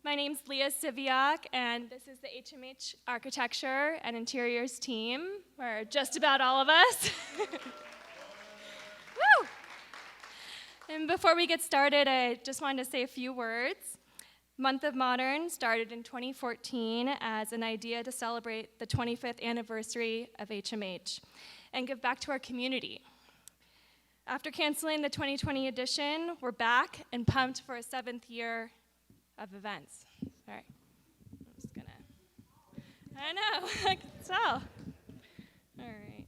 My name's Leah Siviak, and this is the HMH Architecture and Interiors team, or just about all of us. Woo! And before we get started, I just wanted to say a few words. Month of Modern started in 2014 as an idea to celebrate the 25th anniversary of HMH and give back to our community. After canceling the 2020 edition, we're back and pumped for a 7th year of events. Sorry, I'm just gonna, I know, I can tell. All right,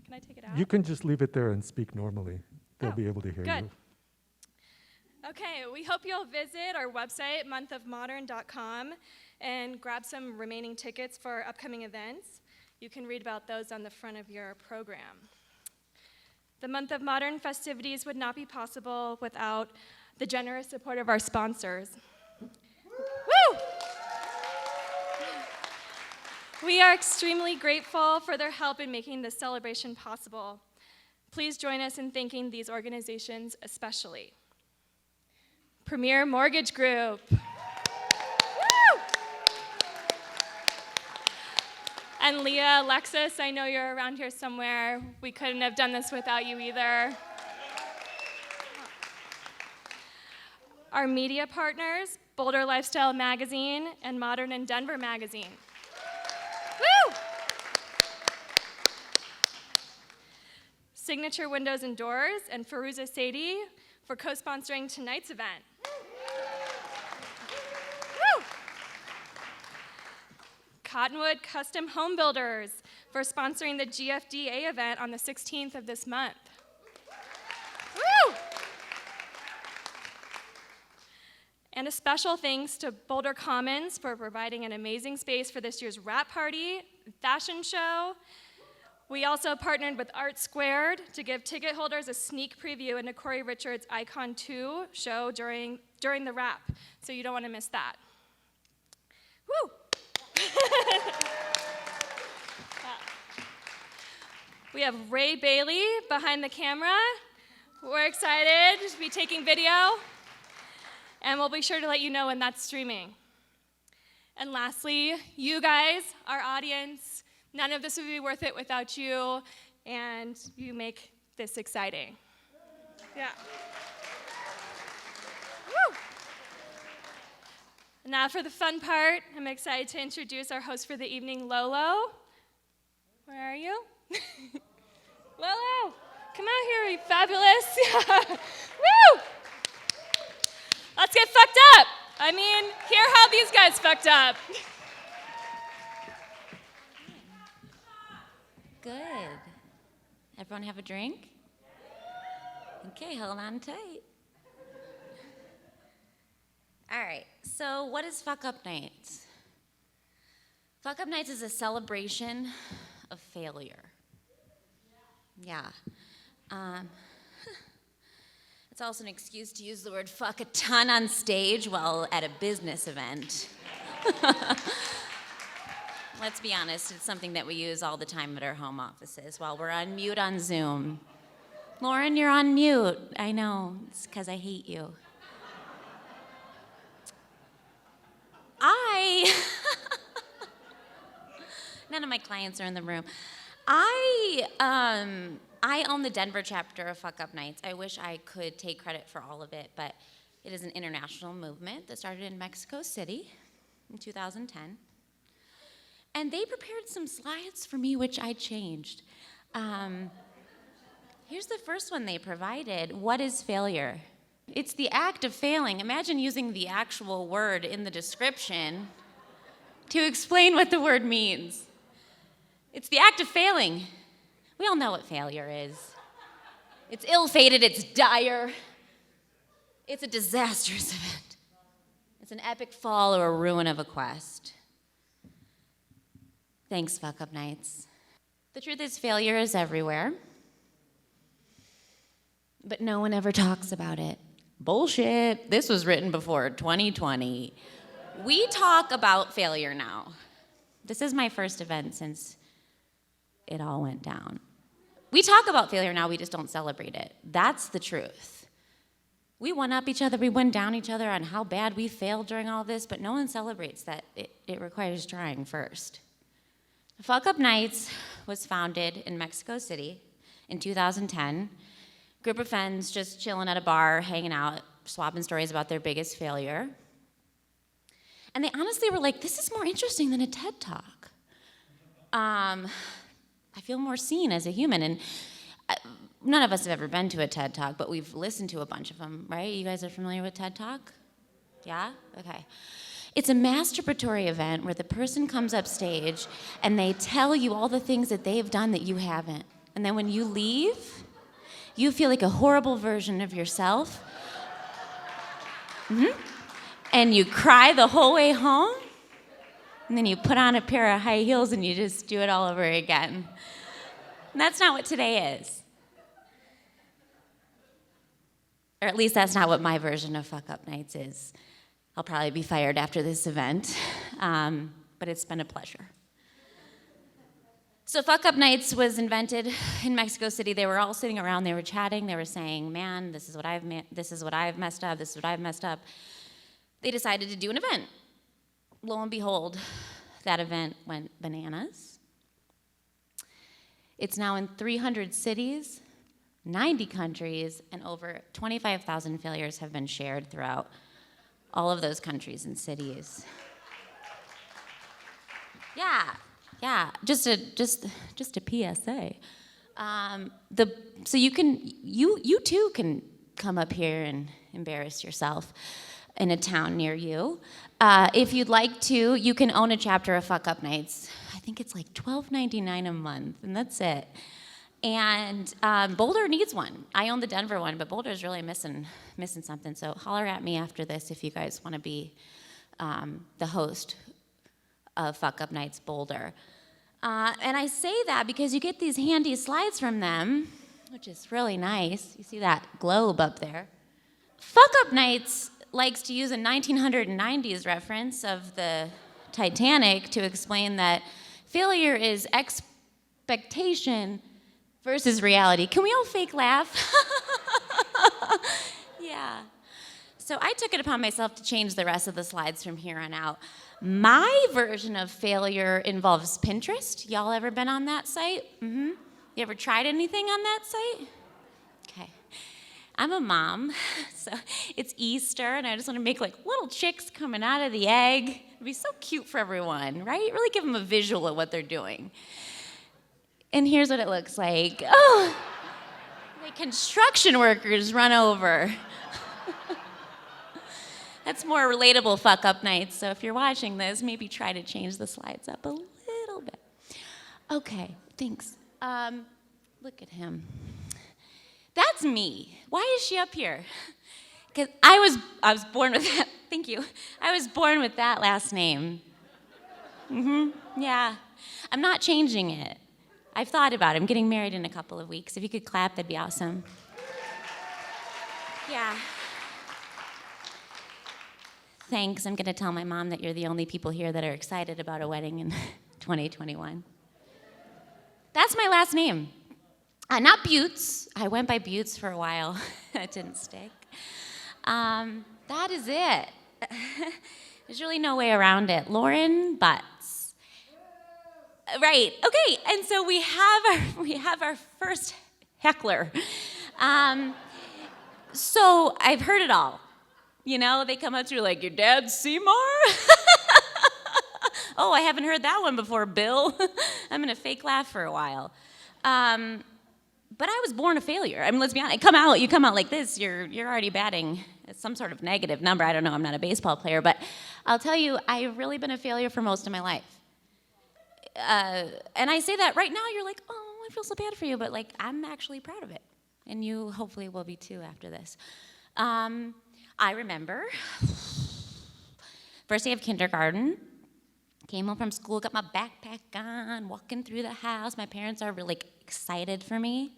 can I take it out? You can just leave it there and speak normally. They'll be able to hear good. you. Okay, we hope you'll visit our website, monthofmodern.com, and grab some remaining tickets for upcoming events. You can read about those on the front of your program. The Month of Modern festivities would not be possible without the generous support of our sponsors. Woo! We are extremely grateful for their help in making this celebration possible. Please join us in thanking these organizations especially. Premier Mortgage Group. Woo! And Leah, Alexis, I know you're around here somewhere. We couldn't have done this without you either. Our media partners, Boulder Lifestyle Magazine and Modern in Denver Magazine. Woo! Signature Windows and Doors and Firuza Sadie for co-sponsoring tonight's event. Woo! Cottonwood Custom Home Builders for sponsoring the GFDA event on the 16th of this month. Woo! And a special thanks to Boulder Commons for providing an amazing space for this year's wrap party, fashion show. We also partnered with Art Squared to give ticket holders a sneak preview into Corey Richards' Icon 2 show during the wrap, so you don't want to miss that. Woo! We have Ray Bailey behind the camera. We're excited to be taking video, and we'll be sure to let you know when that's streaming. And lastly, you guys, our audience, none of this would be worth it without you, and you make this exciting. Yeah. Woo! Now for the fun part, I'm excited to introduce our host for the evening, Lolo. Where are you? Lolo, come out here, you fabulous. Woo! Let's get fucked up. I mean, hear how these guys fucked up. Good. Everyone have a drink? Okay, hold on tight. All right, so what is Fuckup Nights? Fuckup Nights is a celebration of failure. Yeah. It's also an excuse to use the word fuck a ton on stage while at a business event. Let's be honest, it's something that we use all the time at our home offices while we're on mute on Zoom. Lauren, you're on mute. I know, it's because I hate you. None of my clients are in the room. I own the Denver chapter of Fuckup Nights. I wish I could take credit for all of it, but it is an international movement that started in Mexico City in 2010. And they prepared some slides for me, which I changed. Here's the first one they provided. What is failure? It's the act of failing. Imagine using the actual word in the description to explain what the word means. It's the act of failing. We all know what failure is. It's ill-fated, it's dire. It's a disastrous event. It's an epic fall or a ruin of a quest. Thanks, Fuckup Nights. The truth is, failure is everywhere, but no one ever talks about it. Bullshit. This was written before 2020. We talk about failure now. This is my first event since it all went down. We talk about failure now, we just don't celebrate it. That's the truth. We one-up each other, we one down each other on how bad we failed during all this, but no one celebrates that it requires trying first. Fuckup Nights was founded in Mexico City in 2010. Group of friends just chilling at a bar, hanging out, swapping stories about their biggest failure. And they honestly were like, this is more interesting than a TED Talk. I feel more seen as a human. And none of us have ever been to a TED Talk, but we've listened to a bunch of them, right? You guys are familiar with TED Talk? Yeah? Okay. It's a masturbatory event where the person comes up stage and they tell you all the things that they've done that you haven't. And then when you leave, you feel like a horrible version of yourself. And you cry the whole way home. And then you put on a pair of high heels and you just do it all over again. And that's not what today is. Or at least that's not what my version of Fuckup Nights is. I'll probably be fired after this event, but it's been a pleasure. So Fuckup Nights was invented in Mexico City. They were all sitting around, they were chatting, they were saying, man, this is what I've messed up, this is what I've messed up. They decided to do an event. Lo and behold, that event went bananas. It's now in 300 cities, 90 countries, and over 25,000 failures have been shared throughout all of those countries and cities. Yeah, just a PSA. So you too can come up here and embarrass yourself in a town near you. If you'd like to, you can own a chapter of Fuckup Nights. I think it's like $12.99 a month, and that's it. And Boulder needs one. I own the Denver one, but Boulder's really missing something. So holler at me after this if you guys want to be the host of Fuckup Nights Boulder. And I say that because you get these handy slides from them, which is really nice. You see that globe up there. Fuckup Nights likes to use a 1990s reference of the Titanic to explain that failure is expectation versus reality. Can we all fake laugh? Yeah. So I took it upon myself to change the rest of the slides from here on out. My version of failure involves Pinterest. Y'all ever been on that site? You ever tried anything on that site? Okay. I'm a mom, so it's Easter, and I just want to make like little chicks coming out of the egg. It'd be so cute for everyone, right? Really give them a visual of what they're doing. And here's what it looks like. Oh, like construction workers run over. That's more relatable Fuckup Nights, so if you're watching this, maybe try to change the slides up a little bit. Okay, thanks. Look at him. That's me. Why is she up here? Because I was born with that. Thank you. I was born with that last name. Yeah. I'm not changing it. I've thought about it. I'm getting married in a couple of weeks. If you could clap, that'd be awesome. Yeah. Thanks. I'm going to tell my mom that you're the only people here that are excited about a wedding in 2021. That's my last name. Not Butts. I went by Butts for a while. That didn't stick. That is it. There's really no way around it. Lauren Butts. Right. Okay. And so we have our first heckler. So I've heard it all. You know, they come up to you like, your dad's Seymour? Oh, I haven't heard that one before, Bill. I'm going to fake laugh for a while. But I was born a failure. I mean, let's be honest. You come out like this, you're already batting at some sort of negative number. I don't know, I'm not a baseball player, but I'll tell you, I've really been a failure for most of my life. And I say that right now, you're like, oh, I feel so bad for you, but like, I'm actually proud of it. And you hopefully will be too after this. I remember, first day of kindergarten, came home from school, got my backpack on, walking through the house. My parents are really excited for me.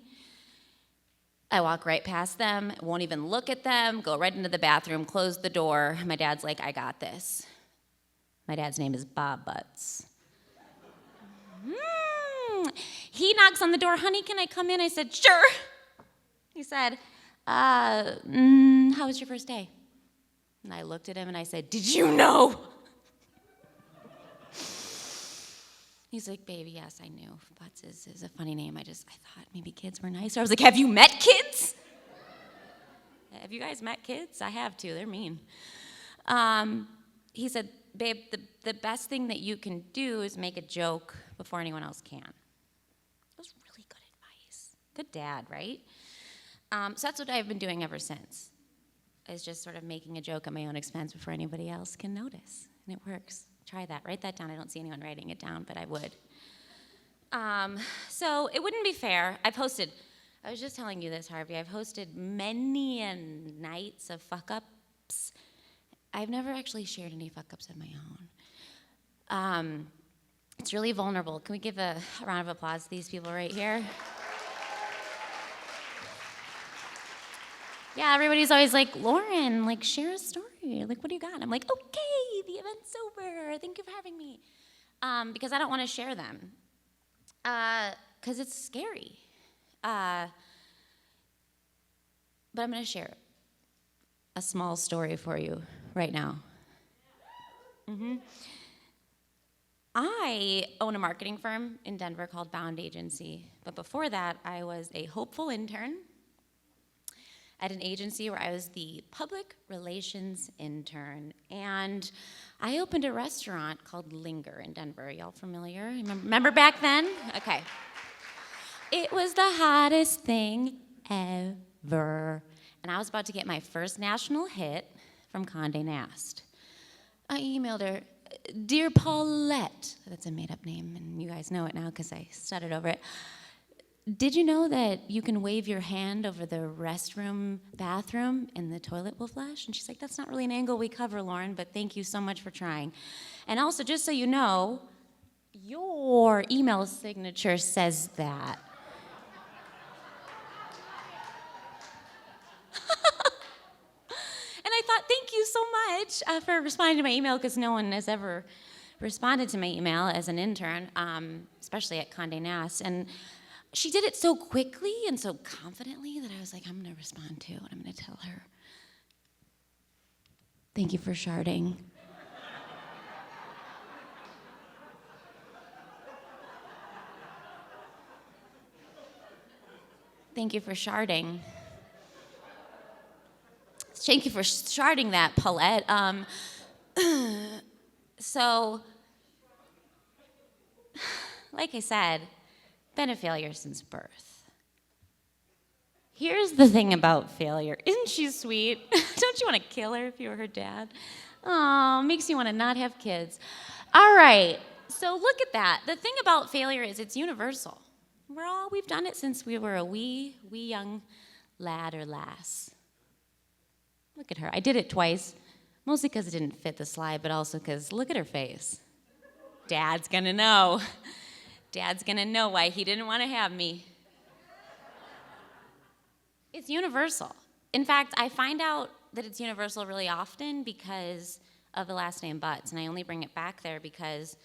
I walk right past them, won't even look at them, go right into the bathroom, close the door. My dad's like, I got this. My dad's name is Bob Butts. He knocks on the door, honey, can I come in? I said, sure. He said, How was your first day? And I looked at him and I said, did you know? He's like, baby, yes, I knew. Butts is a funny name. I thought maybe kids were nicer. I was like, have you met kids? Have you guys met kids? I have too. They're mean. He said, babe, the best thing that you can do is make a joke before anyone else can. That was really good advice. Good dad, right? So that's what I've been doing ever since, is just sort of making a joke at my own expense before anybody else can notice. And it works. Try that. Write that down. I don't see anyone writing it down, but I would. So it wouldn't be fair. I was just telling you this, Harvey. I've hosted many nights of fuck-ups. I've never actually shared any fuck-ups of my own. It's really vulnerable. Can we give a round of applause to these people right here? Yeah, everybody's always like, Lauren, like, share a story. Like, what do you got? I'm like, okay, the event's over. Thank you for having me. Because I don't want to share them. Because it's scary. But I'm going to share a small story for you right now. I own a marketing firm in Denver called Bound Agency. But before that, I was a hopeful intern at an agency where I was the public relations intern. And I opened a restaurant called Linger in Denver. Y'all familiar? Remember back then? Okay. It was the hottest thing ever. And I was about to get my first national hit from Condé Nast. I emailed her, Dear Paulette, that's a made-up name, and you guys know it now because I stuttered over it. Did you know that you can wave your hand over the restroom, bathroom, and the toilet will flush? And she's like, that's not really an angle we cover, Lauren, but thank you so much for trying. And also, just so you know, your email signature says that. And I thought, thank you so much for responding to my email, because no one has ever responded to my email as an intern, especially at Condé Nast. And she did it so quickly and so confidently that I was like, I'm going to respond to, and I'm going to tell her, thank you for sharding. Thank you for sharding. Thank you for sharding that, Paulette. So, like I said, been a failure since birth. Here's the thing about failure. Isn't she sweet? Don't you want to kill her if you were her dad? Oh, makes you want to not have kids. All right, so look at that. The thing about failure is it's universal. We've done it since we were a wee young lad or lass. Look at her. I did it twice, mostly because it didn't fit the slide, but also because look at her face. Dad's gonna know. Dad's gonna know why he didn't want to have me. It's universal. In fact, I find out that it's universal really often because of the last name Butts, and I only bring it back there because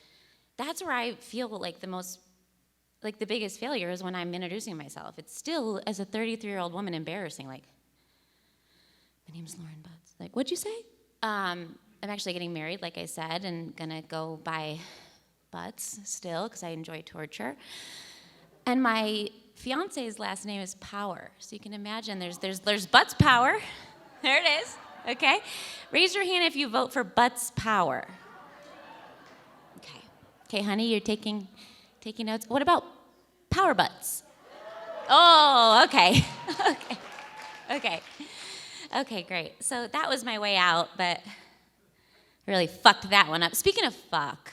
that's where I feel like the biggest failure is when I'm introducing myself. It's still, as a 33-year-old woman, embarrassing, like, my name's Lauren Butts. Like, what'd you say? I'm actually getting married, like I said, and gonna go by Butts still, because I enjoy torture. And my fiance's last name is Power. So you can imagine there's Butts Power. There it is, okay? Raise your hand if you vote for Butts Power. Okay. Okay, honey, you're taking notes. What about Power Butts? Oh, okay. Okay, great. So that was my way out, but I really fucked that one up. Speaking of fuck,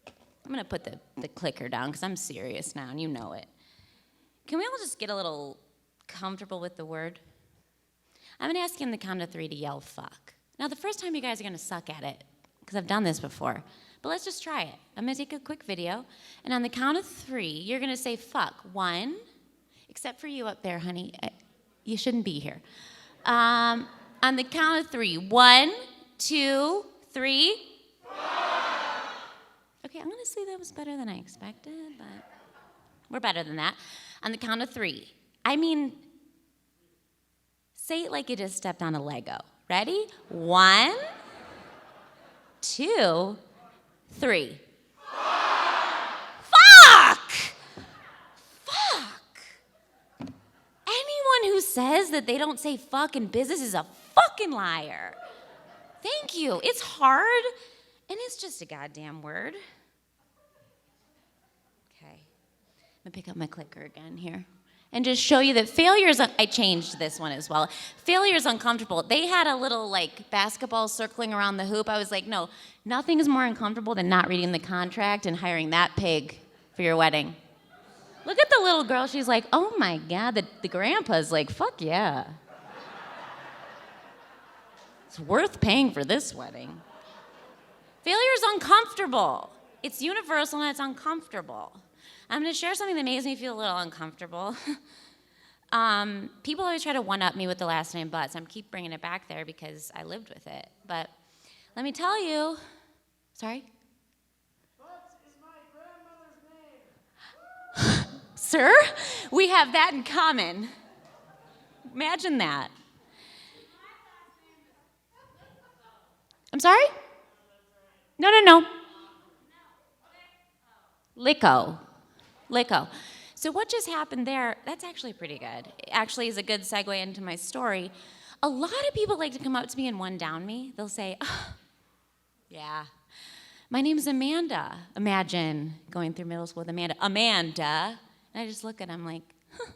I'm going to put the clicker down because I'm serious now, and you know it. Can we all just get a little comfortable with the word? I'm going to ask you on the count of 3 to yell fuck. Now, the first time you guys are going to suck at it, because I've done this before, but let's just try it. I'm going to take a quick video, and on the count of 3, you're going to say fuck. 1, except for you up there, honey. You shouldn't be here. On the count of 3. 1, 2, 3. Okay, I'm going to say that was better than I expected, but we're better than that. On the count of 3. I mean, Say it like you just stepped on a Lego. Ready? 1, 2, 3. Fuck! Fuck! Anyone who says that they don't say fuck in business is a fucking liar. Thank you. It's hard, and it's just a goddamn word. Okay. I'm gonna pick up my clicker again here and just show you that failure is, I changed this one as well. Failure is uncomfortable. They had a little like basketball circling around the hoop. I was like, no, nothing is more uncomfortable than not reading the contract and hiring that pig for your wedding. Look at the little girl. She's like, oh my God, the grandpa's like, fuck yeah. It's worth paying for this wedding. Failure is uncomfortable. It's universal and it's uncomfortable. I'm going to share something that makes me feel a little uncomfortable. People always try to one-up me with the last name Butts. I'm keep bringing it back there because I lived with it. But let me tell you, sorry? Butts is my grandmother's name. Sir, we have that in common. Imagine that. I'm sorry? No. Licko. So what just happened there, that's actually pretty good. It actually is a good segue into my story. A lot of people like to come up to me and one-down me. They'll say, oh, yeah, my name's Amanda. Imagine going through middle school with Amanda. Amanda. And I just look at them like, huh.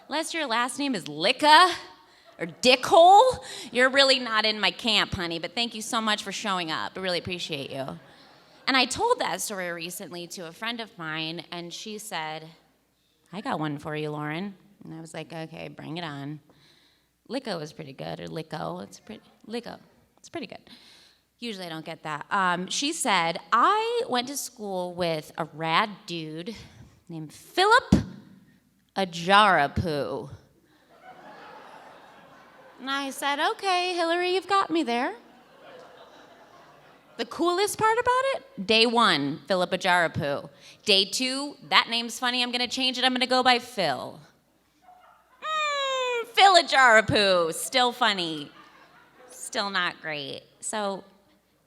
Unless your last name is Licka or Dickhole, you're really not in my camp, honey, but thank you so much for showing up. I really appreciate you. And I told that story recently to a friend of mine, and she said, I got one for you, Lauren. And I was like, okay, bring it on. Licko is pretty good, or Licko, it's pretty good. Usually I don't get that. She said, I went to school with a rad dude named Philip Ajarapu. And I said, okay, Hillary, you've got me there. The coolest part about it, day 1, Philip Ajarapu. Day 2, that name's funny, I'm gonna change it, I'm gonna go by Phil. Phil Ajarapu, still funny, still not great. So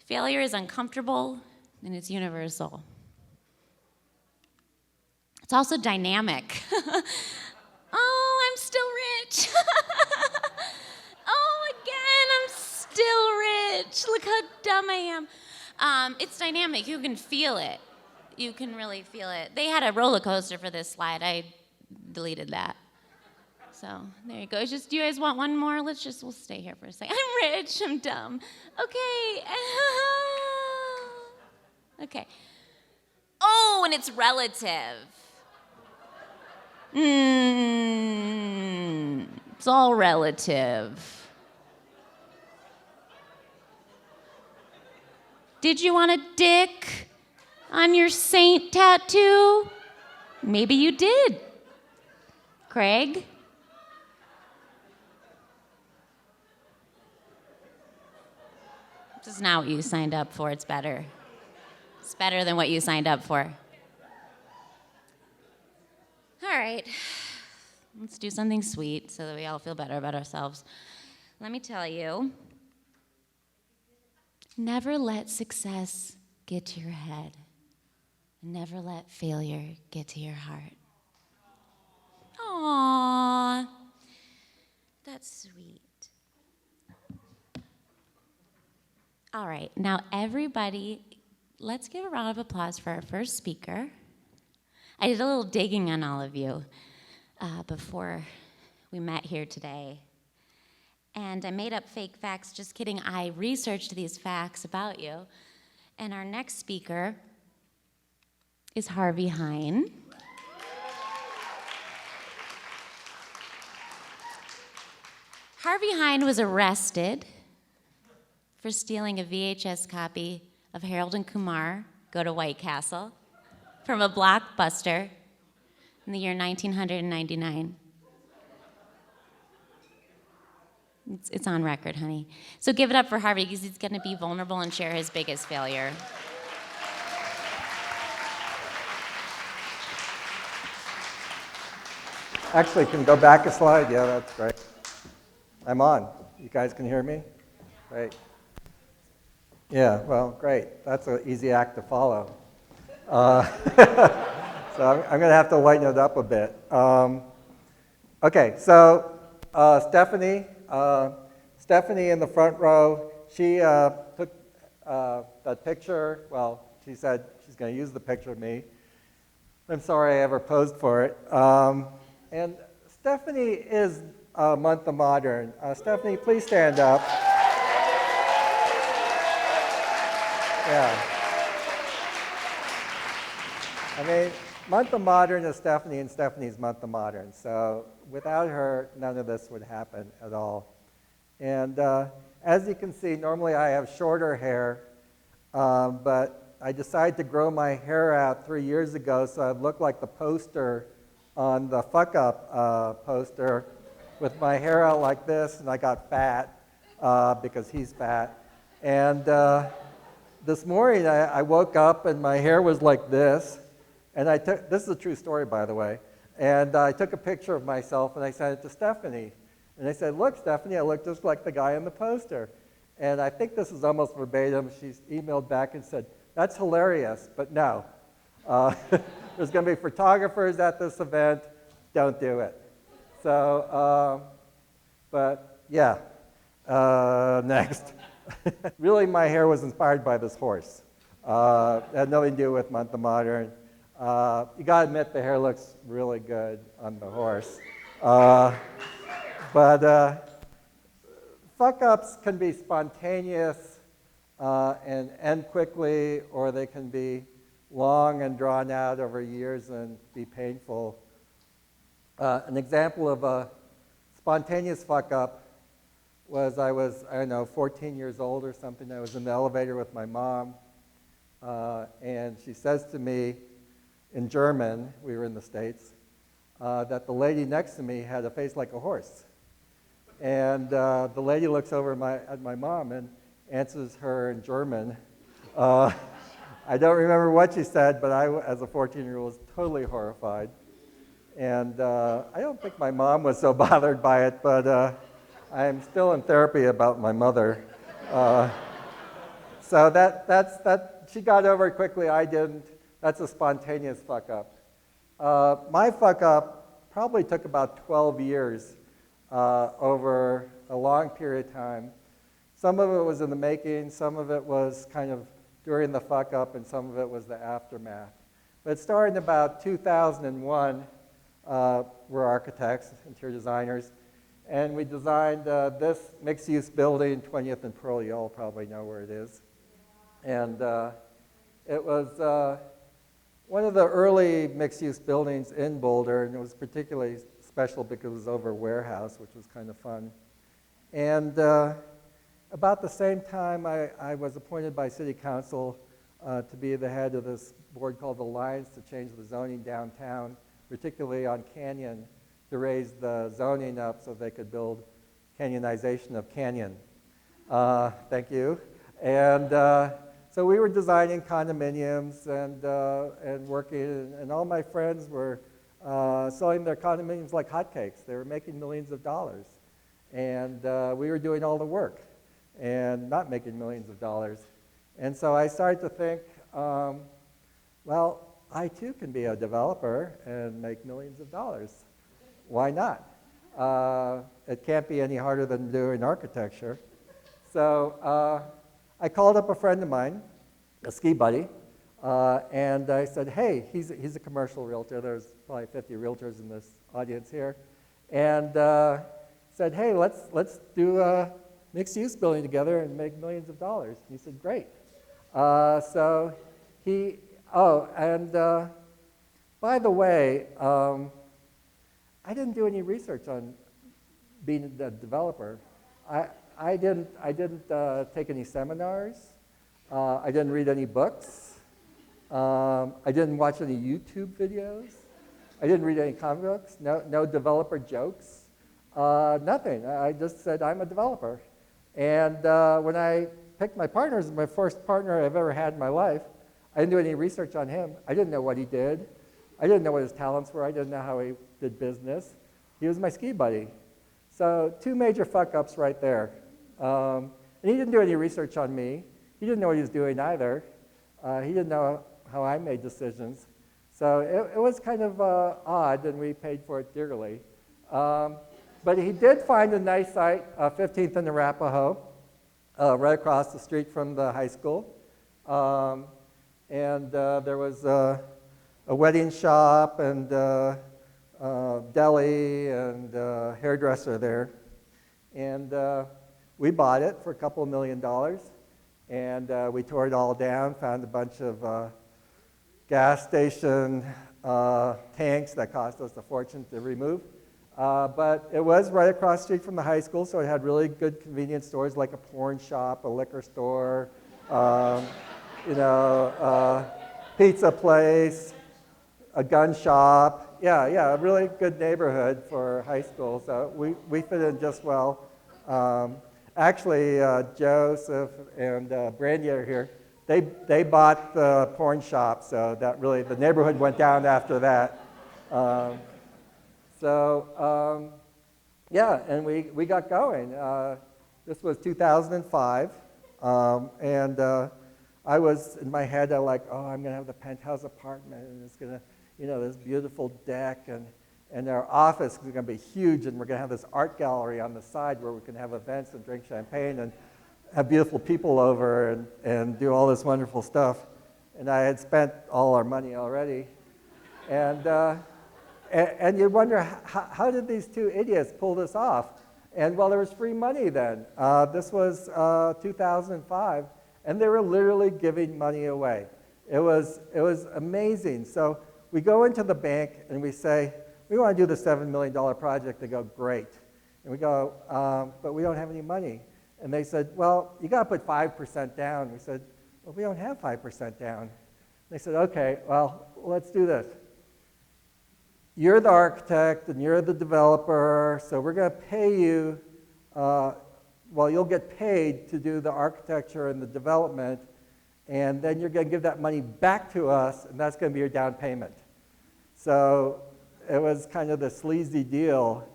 failure is uncomfortable and it's universal. It's also dynamic. Oh, I'm still rich. Oh, again, I'm still rich. Look how dumb I am. It's dynamic. You can feel it. You can really feel it. They had a roller coaster for this slide. I deleted that. So there you go. It's just, do you guys want one more? We'll stay here for a second. I'm rich. I'm dumb. Okay. Okay. Oh, and it's relative. It's all relative. Did you want a dick on your saint tattoo? Maybe you did. Craig? This is not what you signed up for. It's better. It's better than what you signed up for. All right. Let's do something sweet so that we all feel better about ourselves. Let me tell you, never let success get to your head. Never let failure get to your heart. Aww. That's sweet. All right, now everybody, let's give a round of applause for our first speaker. I did a little digging on all of you before we met here today. And I made up fake facts, just kidding. I researched these facts about you. And our next speaker is Harvey Hein. Harvey Hein was arrested for stealing a VHS copy of Harold and Kumar Go to White Castle from a Blockbuster in the year 1999. It's on record, honey. So give it up for Harvey, because he's going to be vulnerable and share his biggest failure. Actually, can go back a slide? Yeah, that's great. I'm on. You guys can hear me? Great. Yeah, well, great. That's an easy act to follow. So I'm going to have to lighten it up a bit. Okay, so Stephanie in the front row, she took that picture. Well, she said she's going to use the picture of me. I'm sorry I ever posed for it. And Stephanie is Month of Modern. Stephanie, please stand up. Yeah. I mean, Month of Modern is Stephanie, and Stephanie's Month of Modern. So without her, none of this would happen at all. And as you can see, normally I have shorter hair, but I decided to grow my hair out 3 years ago so I'd look like the poster on the Fuckup poster with my hair out like this, and I got fat because he's fat. And this morning I woke up and my hair was like this. And this is a true story, by the way, and I took a picture of myself and I sent it to Stephanie. And I said, look, Stephanie, I look just like the guy on the poster. And I think this is almost verbatim. She emailed back and said, that's hilarious, but no. There's going to be photographers at this event. Don't do it. So, but yeah, next. Really, my hair was inspired by this horse. It had nothing to do with Month of Modern. You gotta admit the hair looks really good on the horse. But fuck-ups can be spontaneous and end quickly, or they can be long and drawn out over years and be painful. An example of a spontaneous fuck-up was I don't know, 14 years old or something. I was in the elevator with my mom, and she says to me, in German, we were in the States, that the lady next to me had a face like a horse. And the lady looks over at my mom and answers her in German. I don't remember what she said, but I, as a 14-year-old, was totally horrified. And I don't think my mom was so bothered by it, but I'm still in therapy about my mother. So she got over it quickly, I didn't. That's a spontaneous fuck-up. My fuck-up probably took about 12 years over a long period of time. Some of it was in the making, some of it was kind of during the fuck-up, and some of it was the aftermath. But it started in about 2001. We're architects, interior designers, and we designed this mixed-use building, 20th and Pearl. You all probably know where it is. And it was one of the early mixed-use buildings in Boulder, and it was particularly special because it was over a warehouse, which was kind of fun. And about the same time, I was appointed by City Council to be the head of this board called the Alliance to change the zoning downtown, particularly on Canyon, to raise the zoning up so they could build canyonization of Canyon. Thank you. And so we were designing condominiums and working, and all my friends were selling their condominiums like hotcakes. They were making millions of dollars. And we were doing all the work and not making millions of dollars. And so I started to think, well, I too can be a developer and make millions of dollars. Why not? It can't be any harder than doing architecture. So I called up a friend of mine, a ski buddy, and I said, hey, he's a commercial realtor. There's probably 50 realtors in this audience here. And said, hey, let's do a mixed-use building together and make millions of dollars. And he said, great. So he, by the way, I didn't do any research on being a developer. I didn't take any seminars. I didn't read any books. I didn't watch any YouTube videos. I didn't read any comic books. No developer jokes. Nothing. I just said I'm a developer. And when I picked my partners, my first partner I've ever had in my life, I didn't do any research on him. I didn't know what he did. I didn't know what his talents were. I didn't know how he did business. He was my ski buddy. So 2 major fuck-ups right there. And he didn't do any research on me. He didn't know what he was doing either. He didn't know how I made decisions. So it was kind of odd, and we paid for it dearly. But he did find a nice site, 15th and Arapahoe, right across the street from the high school. And there was a wedding shop and deli and hairdresser there. And we bought it for a couple $1 million. And we tore it all down, found a bunch of gas station tanks that cost us a fortune to remove. But it was right across the street from the high school, so it had really good convenience stores like a porn shop, a liquor store, pizza place, a gun shop. Yeah, a really good neighborhood for high school, so we fit in just well. Actually, Joseph and Brandy are here. They bought the porn shop, so that really, the neighborhood went down after that. Yeah, and we got going. This was 2005, and I was, in my head, I'm like, oh, I'm going to have the penthouse apartment, and it's going to, this beautiful deck, and our office is going to be huge, and we're going to have this art gallery on the side where we can have events and drink champagne and have beautiful people over and do all this wonderful stuff. And I had spent all our money already. And you wonder, how did these 2 idiots pull this off? And well, there was free money then. This was 2005, and they were literally giving money away. It was amazing. So we go into the bank and we say, we want to do the $7 million project. They go, great. And we go, but we don't have any money. And they said, well, you got to put 5% down. We said, well, we don't have 5% down. They said, okay, well, let's do this. You're the architect and you're the developer, so we're going to pay you, you'll get paid to do the architecture and the development, and then you're going to give that money back to us, and that's going to be your down payment. So it was kind of the sleazy deal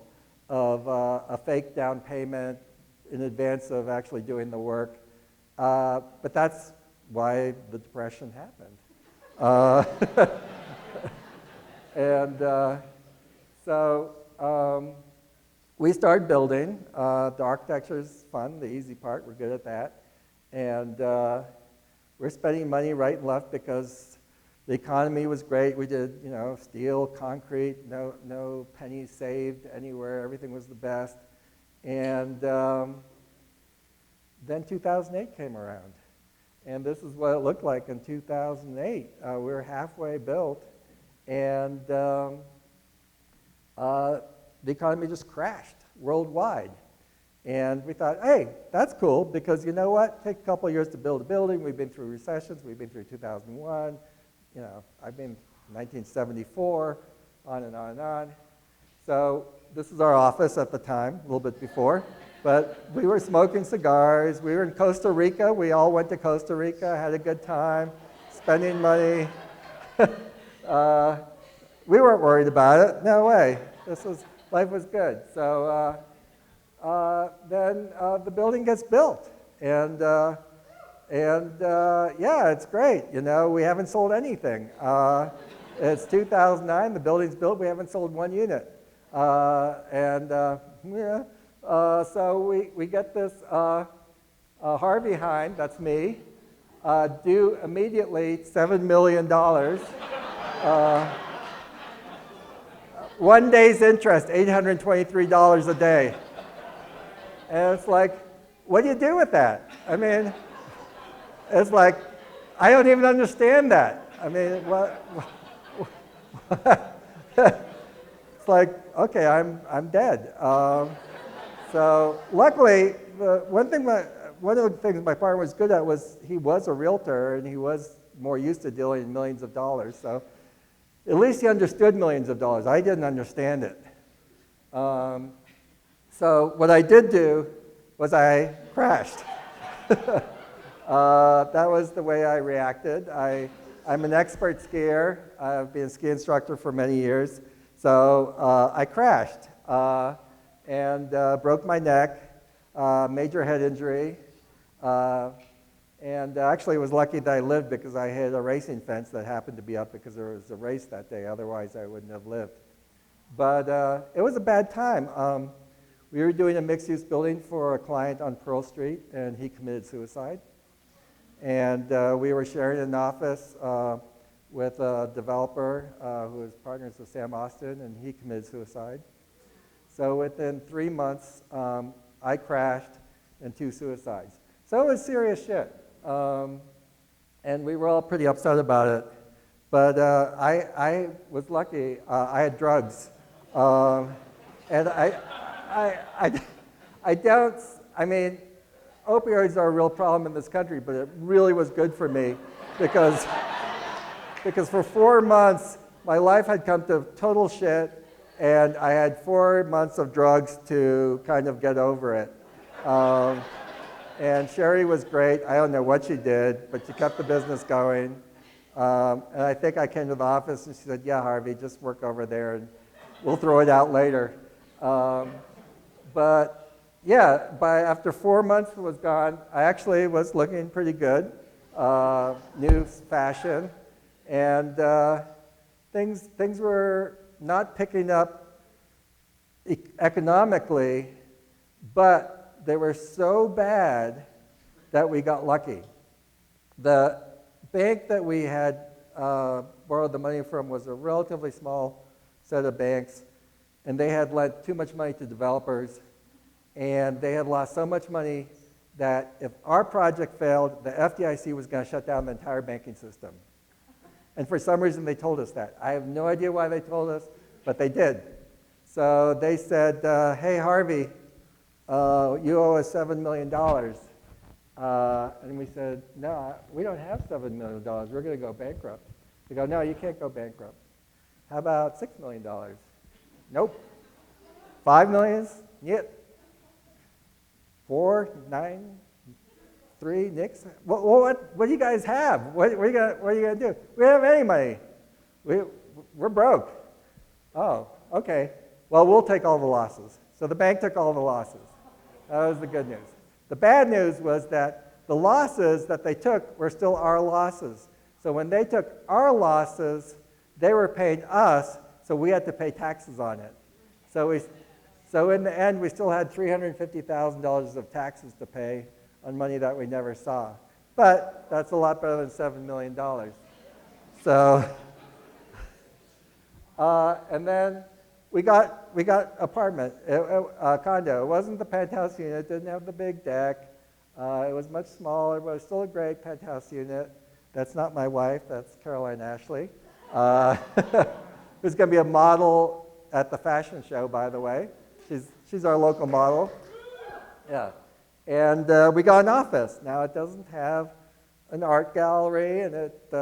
of a fake down payment in advance of actually doing the work. But that's why the Depression happened. So we started building. The architecture is fun, the easy part. We're good at that. And we're spending money right and left because the economy was great. We did, steel, concrete, no pennies saved anywhere. Everything was the best. And then 2008 came around. And this is what it looked like in 2008. We were halfway built, and the economy just crashed worldwide. And we thought, hey, that's cool, because you know what? Take a couple of years to build a building. We've been through recessions. We've been through 2001. I've been 1974, on and on and on. So this is our office at the time, a little bit before. But we were smoking cigars. We were in Costa Rica. We all went to Costa Rica, had a good time, spending money. We weren't worried about it. No way. Life was good. So then the building gets built. And yeah, it's great. We haven't sold anything. It's 2009. The building's built. We haven't sold 1 unit. So we get this Harvey Heim, that's me, due immediately $7 million. 1 day's interest, $823 a day. And it's like, what do you do with that? I mean, it's like, I don't even understand that. I mean, it's like, okay, I'm dead. So luckily, one of the things my partner was good at was he was a realtor, and he was more used to dealing in millions of dollars. So at least he understood millions of dollars. I didn't understand it. So what I did do was I crashed. That was the way I reacted. I'm an expert skier. I've been a ski instructor for many years. So I crashed. and broke my neck, major head injury. And actually, was lucky that I lived because I had a racing fence that happened to be up because there was a race that day. Otherwise, I wouldn't have lived. But it was a bad time. We were doing a mixed-use building for a client on Pearl Street, and he committed suicide. And we were sharing an office with a developer who was partners with Sam Austin, and he committed suicide. So within 3 months, I crashed and 2 suicides. So it was serious shit. And we were all pretty upset about it. But I was lucky. I had drugs. And I mean, opioids are a real problem in this country, but it really was good for me because for 4 months, my life had come to total shit, and I had 4 months of drugs to kind of get over it. And Sherry was great. I don't know what she did, but she kept the business going. And I think I came to the office and she said, yeah, Harvey, just work over there and we'll throw it out later. But yeah, after 4 months was gone, I actually was looking pretty good, new fashion, and things were not picking up economically, but they were so bad that we got lucky. The bank that we had borrowed the money from was a relatively small set of banks, and they had lent too much money to developers, and they had lost so much money that if our project failed, the FDIC was going to shut down the entire banking system. And for some reason, they told us that. I have no idea why they told us, but they did. So they said, hey, Harvey, you owe us $7 million. And we said, no, we don't have $7 million. We're going to go bankrupt. They go, no, you can't go bankrupt. How about $6 million? Nope. 5 million? Yep. 4, 9, 3, nix. What do you guys have? What are you going to do? We don't have any money. We're broke. Oh, okay. Well, we'll take all the losses. So the bank took all the losses. That was the good news. The bad news was that the losses that they took were still our losses. So when they took our losses, they were paying us, so we had to pay taxes on it. So in the end, we still had $350,000 of taxes to pay on money that we never saw. But that's a lot better than $7 million. So, and then we got apartment, a condo. It wasn't the penthouse unit, it didn't have the big deck. It was much smaller, but it was still a great penthouse unit. That's not my wife, that's Caroline Ashley. Who's going to be a model at the fashion show, by the way. She's our local model. Yeah. And we got an office. Now, it doesn't have an art gallery, and it's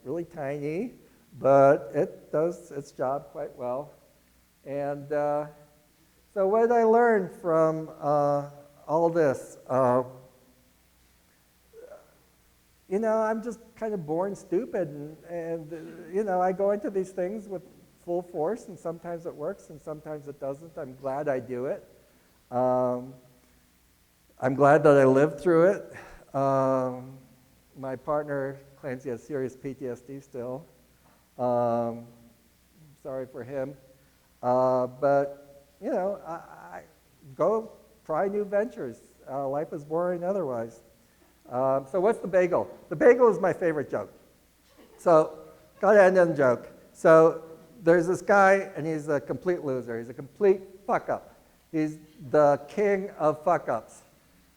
really tiny, but it does its job quite well. And so what did I learn from all this? You know, I'm just kind of born stupid, and you know, I go into these things with full force, and sometimes it works, and sometimes it doesn't. I'm glad I do it. I'm glad that I lived through it. My partner claims he has serious PTSD still. Sorry for him. But, you know, I go try new ventures. Life is boring otherwise. So what's the bagel? The bagel is my favorite joke. So, gotta end on a joke. So there's this guy, and he's a complete loser. He's a complete fuck-up. He's the king of fuck-ups.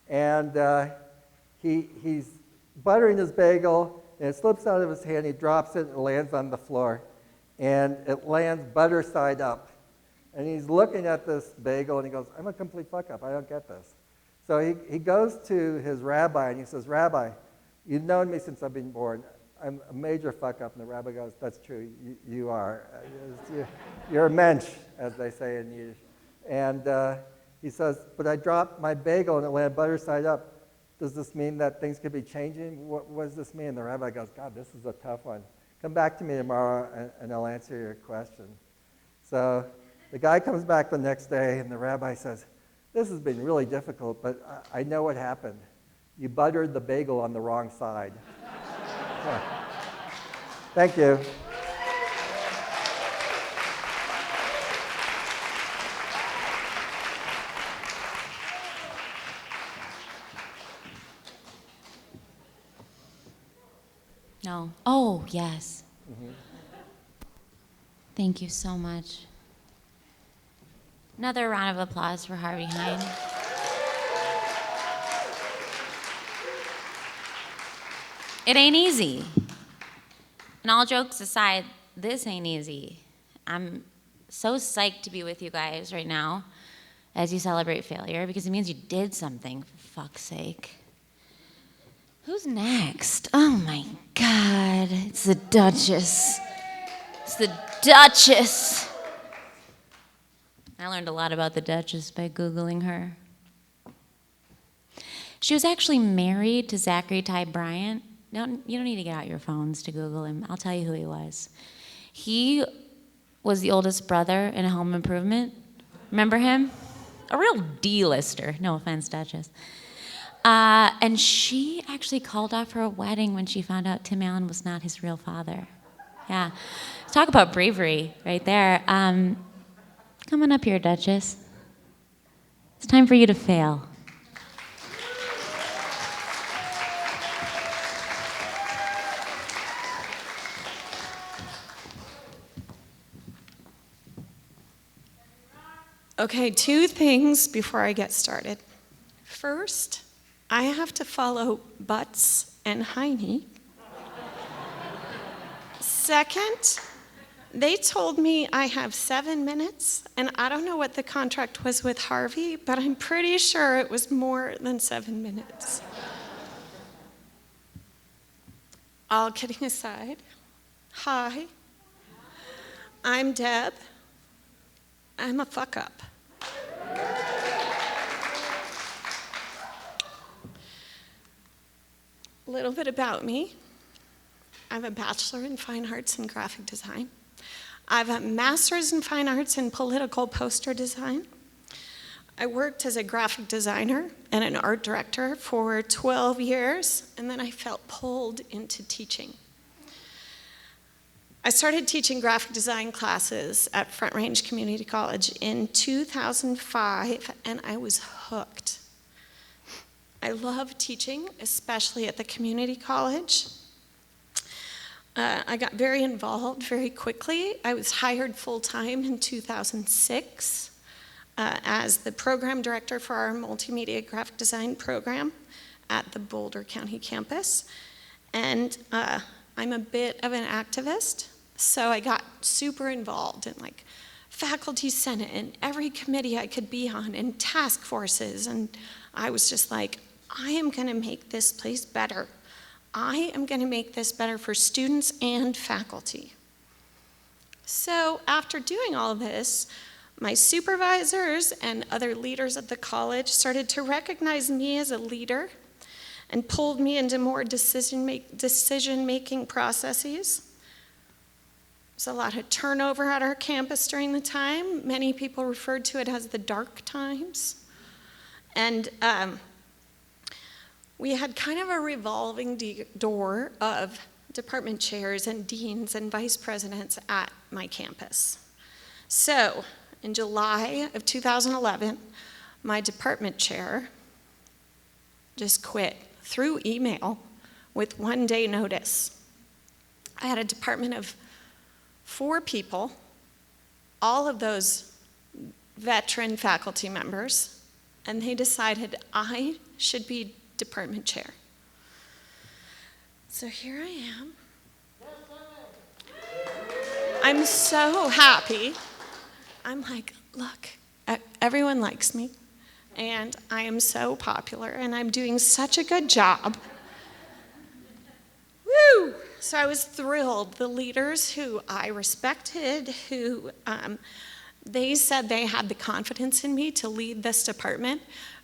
And he's buttering his bagel, and it slips out of his hand. He drops it, and it lands on the floor. And it lands butter side up. And he's looking at this bagel, and he goes, I'm a complete fuck-up. I don't get this. So he goes to his rabbi, and he says, Rabbi, you've known me since I've been born. I'm a major fuck-up. And the rabbi goes, that's true. You are. You're a mensch, as they say in Yiddish. And he says, but I dropped my bagel, and it landed butter side up. Does this mean that things could be changing? What does this mean? The rabbi goes, God, this is a tough one. Come back to me tomorrow, and I'll answer your question. So The guy comes back the next day, and the rabbi says, "This has been really difficult, but I know what happened. You buttered the bagel on the wrong side." Yeah. Thank you. No. Oh, yes. Thank you so much. Another round of applause for Harvey Hine. It ain't easy. And all jokes aside, this ain't easy. I'm so psyched to be with you guys right now as you celebrate failure, because it means you did something, for fuck's sake. Who's next? Oh my God, it's the Duchess. It's the Duchess. I learned a lot about the Duchess by Googling her. She was actually married to Zachary Ty Bryant. You don't need to get out your phones to Google him. I'll tell you who he was. He was the oldest brother in Home Improvement. Remember him? A real D-lister. No offense, Duchess. And she actually called off her wedding when she found out Tim Allen was not his real father. Yeah. Talk about bravery right there. Come on up here, Duchess. It's time for you to fail. Okay, 2 things before I get started. First, I have to follow Butts and Heine. Second, they told me I have 7 minutes, and I don't know what the contract was with Harvey, but I'm pretty sure it was more than 7 minutes. All kidding aside, hi, I'm Deb. I'm a fuck-up. A little bit about me. I have a bachelor in fine arts and graphic design. I have a master's in fine arts and political poster design. I worked as a graphic designer and an art director for 12 years, and then I felt pulled into teaching. I started teaching graphic design classes at Front Range Community College in 2005, and I was hooked. I love teaching, especially at the community college. I got very involved very quickly. I was hired full-time in 2006 as the program director for our multimedia graphic design program at the Boulder County campus. And I'm a bit of an activist, so I got super involved in like faculty senate and every committee I could be on and task forces, and I was just like, I am gonna make this place better. I am gonna make this better for students and faculty. So after doing all this, my supervisors and other leaders at the college started to recognize me as a leader and pulled me into more decision-making processes. There's a lot of turnover at our campus during the time. Many people referred to it as the dark times. And we had kind of a revolving door of department chairs and deans and vice presidents at my campus. So in July of 2011, my department chair just quit through email with 1 day notice. I had a department of 4 people, all of those veteran faculty members, and they decided I should be department chair. So here I am. I'm so happy. I'm like, look, everyone likes me, and I am so popular, and I'm doing such a good job. Woo! So I was thrilled. The leaders who I respected, who they said they had the confidence in me to lead this department,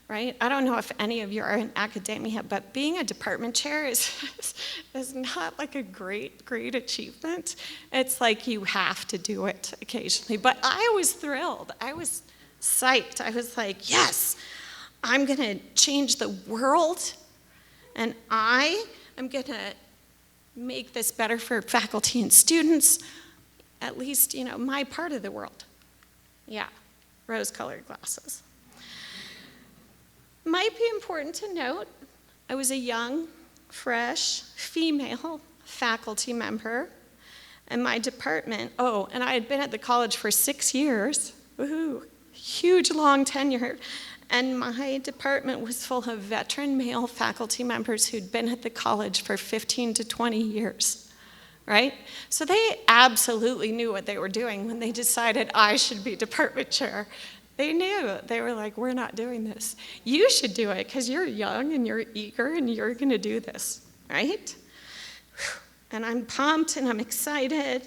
right? I don't know if any of you are in academia, but being a department chair is not like a great achievement. It's like you have to do it occasionally. But I was thrilled. I was psyched. I was like, yes, I'm going to change the world, and I am going to make this better for faculty and students, at least, my part of the world. Yeah, rose-colored glasses. Might be important to note, I was a young, fresh, female faculty member, and my department, and I had been at the college for 6 years, woohoo, huge, long tenure, and my department was full of veteran male faculty members who'd been at the college for 15 to 20 years, right? So they absolutely knew what they were doing when they decided I should be department chair. They knew. They were like, we're not doing this. You should do it because you're young and you're eager and you're going to do this, right? And I'm pumped and I'm excited.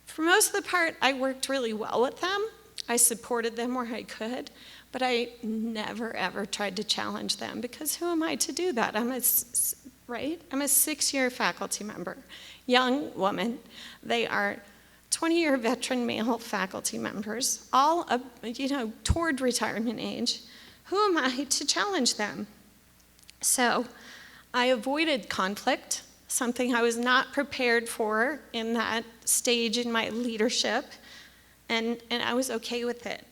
For most of the part, I worked really well with them. I supported them where I could, but I never, ever tried to challenge them because who am I to do that? I'm a 6-year faculty member, young woman. They are 20-year veteran male faculty members, all toward retirement age. Who am I to challenge them? So I avoided conflict, something I was not prepared for in that stage in my leadership, and I was okay with it.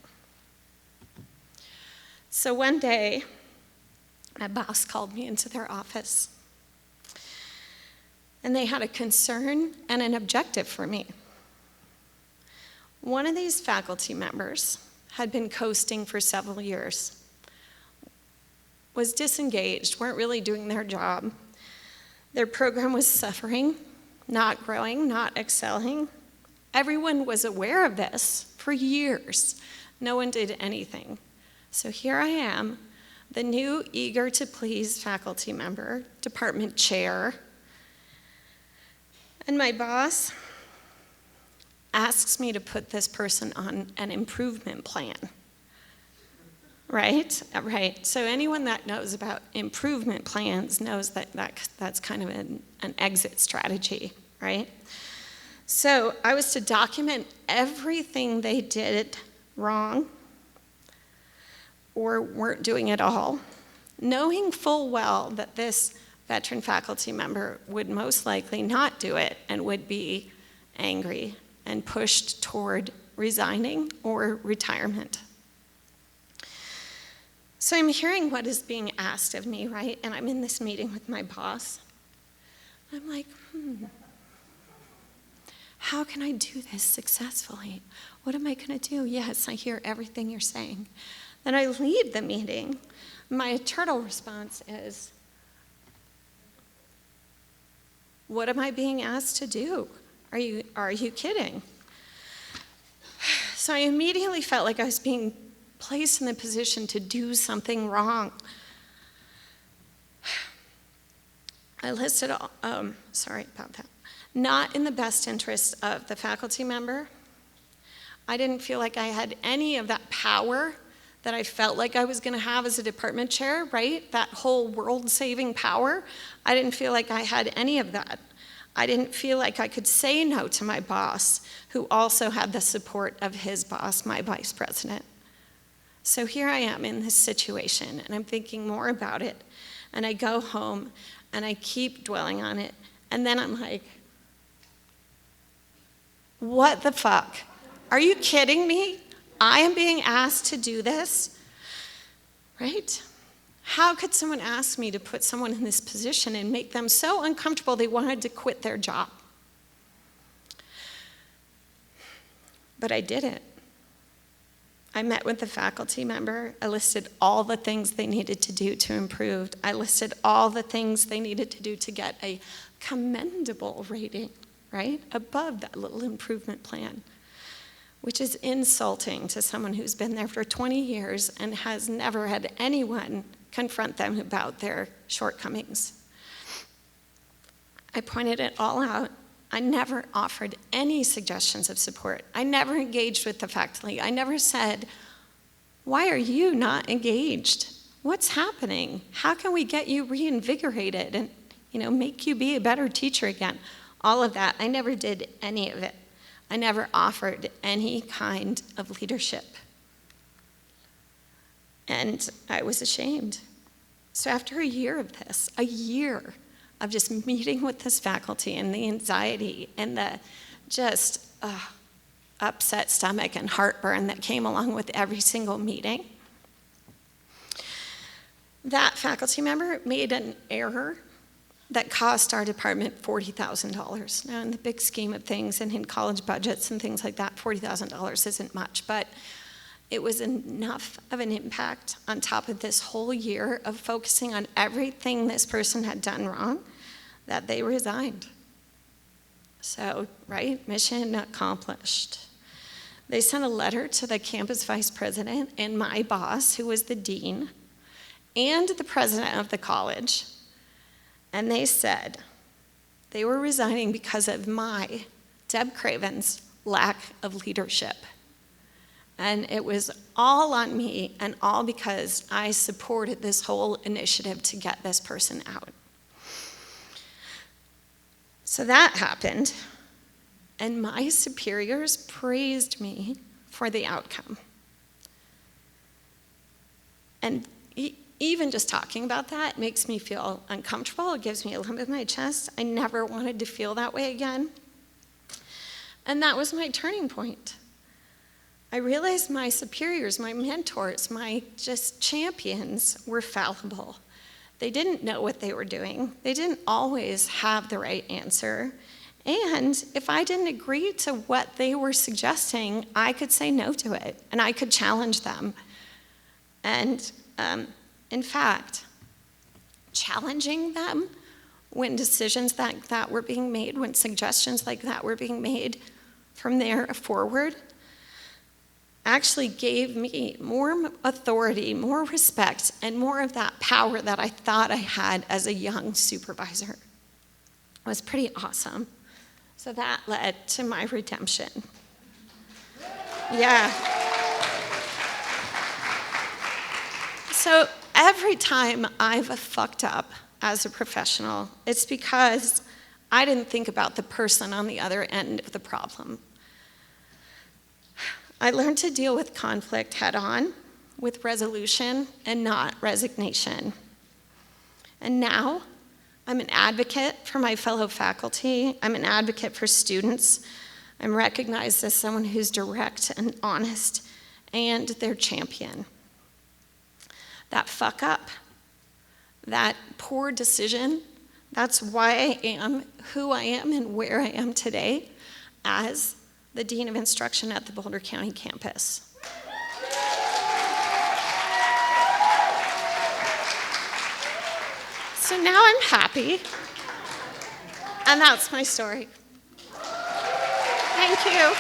So one day, my boss called me into their office, and they had a concern and an objective for me. One of these faculty members had been coasting for several years, was disengaged, weren't really doing their job. Their program was suffering, not growing, not excelling. Everyone was aware of this for years. No one did anything. So here I am, the new eager to please faculty member, department chair, and my boss asks me to put this person on an improvement plan, right? Right. So anyone that knows about improvement plans knows that that's kind of an exit strategy, right? So I was to document everything they did wrong or weren't doing at all, knowing full well that this veteran faculty member would most likely not do it and would be angry and pushed toward resigning or retirement. So I'm hearing what is being asked of me, right? And I'm in this meeting with my boss. I'm like, how can I do this successfully? What am I going to do? Yes, I hear everything you're saying. Then I leave the meeting. My eternal response is, what am I being asked to do? Are you kidding? So I immediately felt like I was being placed in the position to do something wrong. I listed all, sorry about that. Not in the best interest of the faculty member. I didn't feel like I had any of that power that I felt like I was going to have as a department chair, right? That whole world-saving power. I didn't feel like I had any of that. I didn't feel like I could say no to my boss, who also had the support of his boss, my vice president. So here I am in this situation, and I'm thinking more about it, and I go home, and I keep dwelling on it, and then I'm like, what the fuck? Are you kidding me? I am being asked to do this, right? How could someone ask me to put someone in this position and make them so uncomfortable they wanted to quit their job? But I did it. I met with the faculty member. I listed all the things they needed to do to improve. I listed all the things they needed to do to get a commendable rating, right? Above that little improvement plan, which is insulting to someone who's been there for 20 years and has never had anyone confront them about their shortcomings. I pointed it all out. I never offered any suggestions of support. I never engaged with the faculty. I never said, why are you not engaged? What's happening? How can we get you reinvigorated and, make you be a better teacher again? All of that. I never did any of it. I never offered any kind of leadership. And I was ashamed. So after a year of this, a year of just meeting with this faculty and the anxiety and the just upset stomach and heartburn that came along with every single meeting, that faculty member made an error that cost our department $40,000. Now, in the big scheme of things and in college budgets and things like that, $40,000 isn't much, but it was enough of an impact on top of this whole year of focusing on everything this person had done wrong that they resigned. So, right, mission accomplished. They sent a letter to the campus vice president and my boss, who was the dean, and the president of the college, and they said they were resigning because of my, Deb Craven's, lack of leadership. And it was all on me and all because I supported this whole initiative to get this person out. So that happened, and my superiors praised me for the outcome. And even just talking about that makes me feel uncomfortable. It gives me a lump in my chest. I never wanted to feel that way again. And that was my turning point. I realized my superiors, my mentors, my just champions were fallible. They didn't know what they were doing. They didn't always have the right answer. And if I didn't agree to what they were suggesting, I could say no to it, and I could challenge them. And in fact, challenging them when decisions like that were being made, when suggestions like that were being made from there forward, actually gave me more authority, more respect, and more of that power that I thought I had as a young supervisor. It was pretty awesome. So that led to my redemption. Yeah. So every time I've fucked up as a professional, it's because I didn't think about the person on the other end of the problem. I learned to deal with conflict head on, with resolution and not resignation. And now, I'm an advocate for my fellow faculty. I'm an advocate for students. I'm recognized as someone who's direct and honest and their champion. That fuck up, that poor decision, that's why I am who I am and where I am today as the Dean of Instruction at the Boulder County campus. So now I'm happy, and that's my story. Thank you.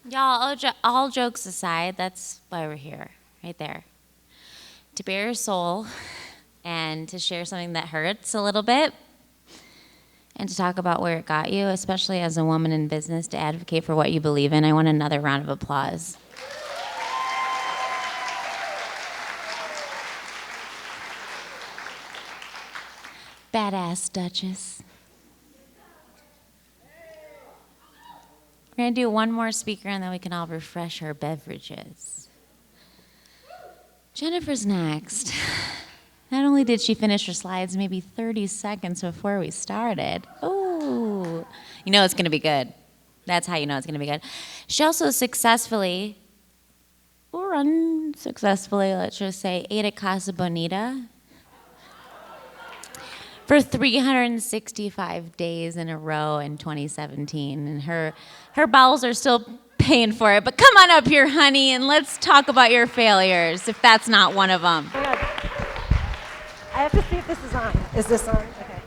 Y'all, all jokes aside, that's why we're here, right there. To bare your soul and to share something that hurts a little bit and to talk about where it got you, especially as a woman in business, to advocate for what you believe in. I want another round of applause. Badass Duchess. We're going to do one more speaker, and then we can all refresh our beverages. Jennifer's next. Not only did she finish her slides maybe 30 seconds before we started. Ooh. You know it's going to be good. That's how you know it's going to be good. She also successfully, or unsuccessfully, let's just say, ate at Casa Bonita for 365 days in a row in 2017. And her bowels are still paying for it. But come on up here, honey, and let's talk about your failures, if that's not one of them. Oh my God. I have to see if this is on. Is this on? Okay.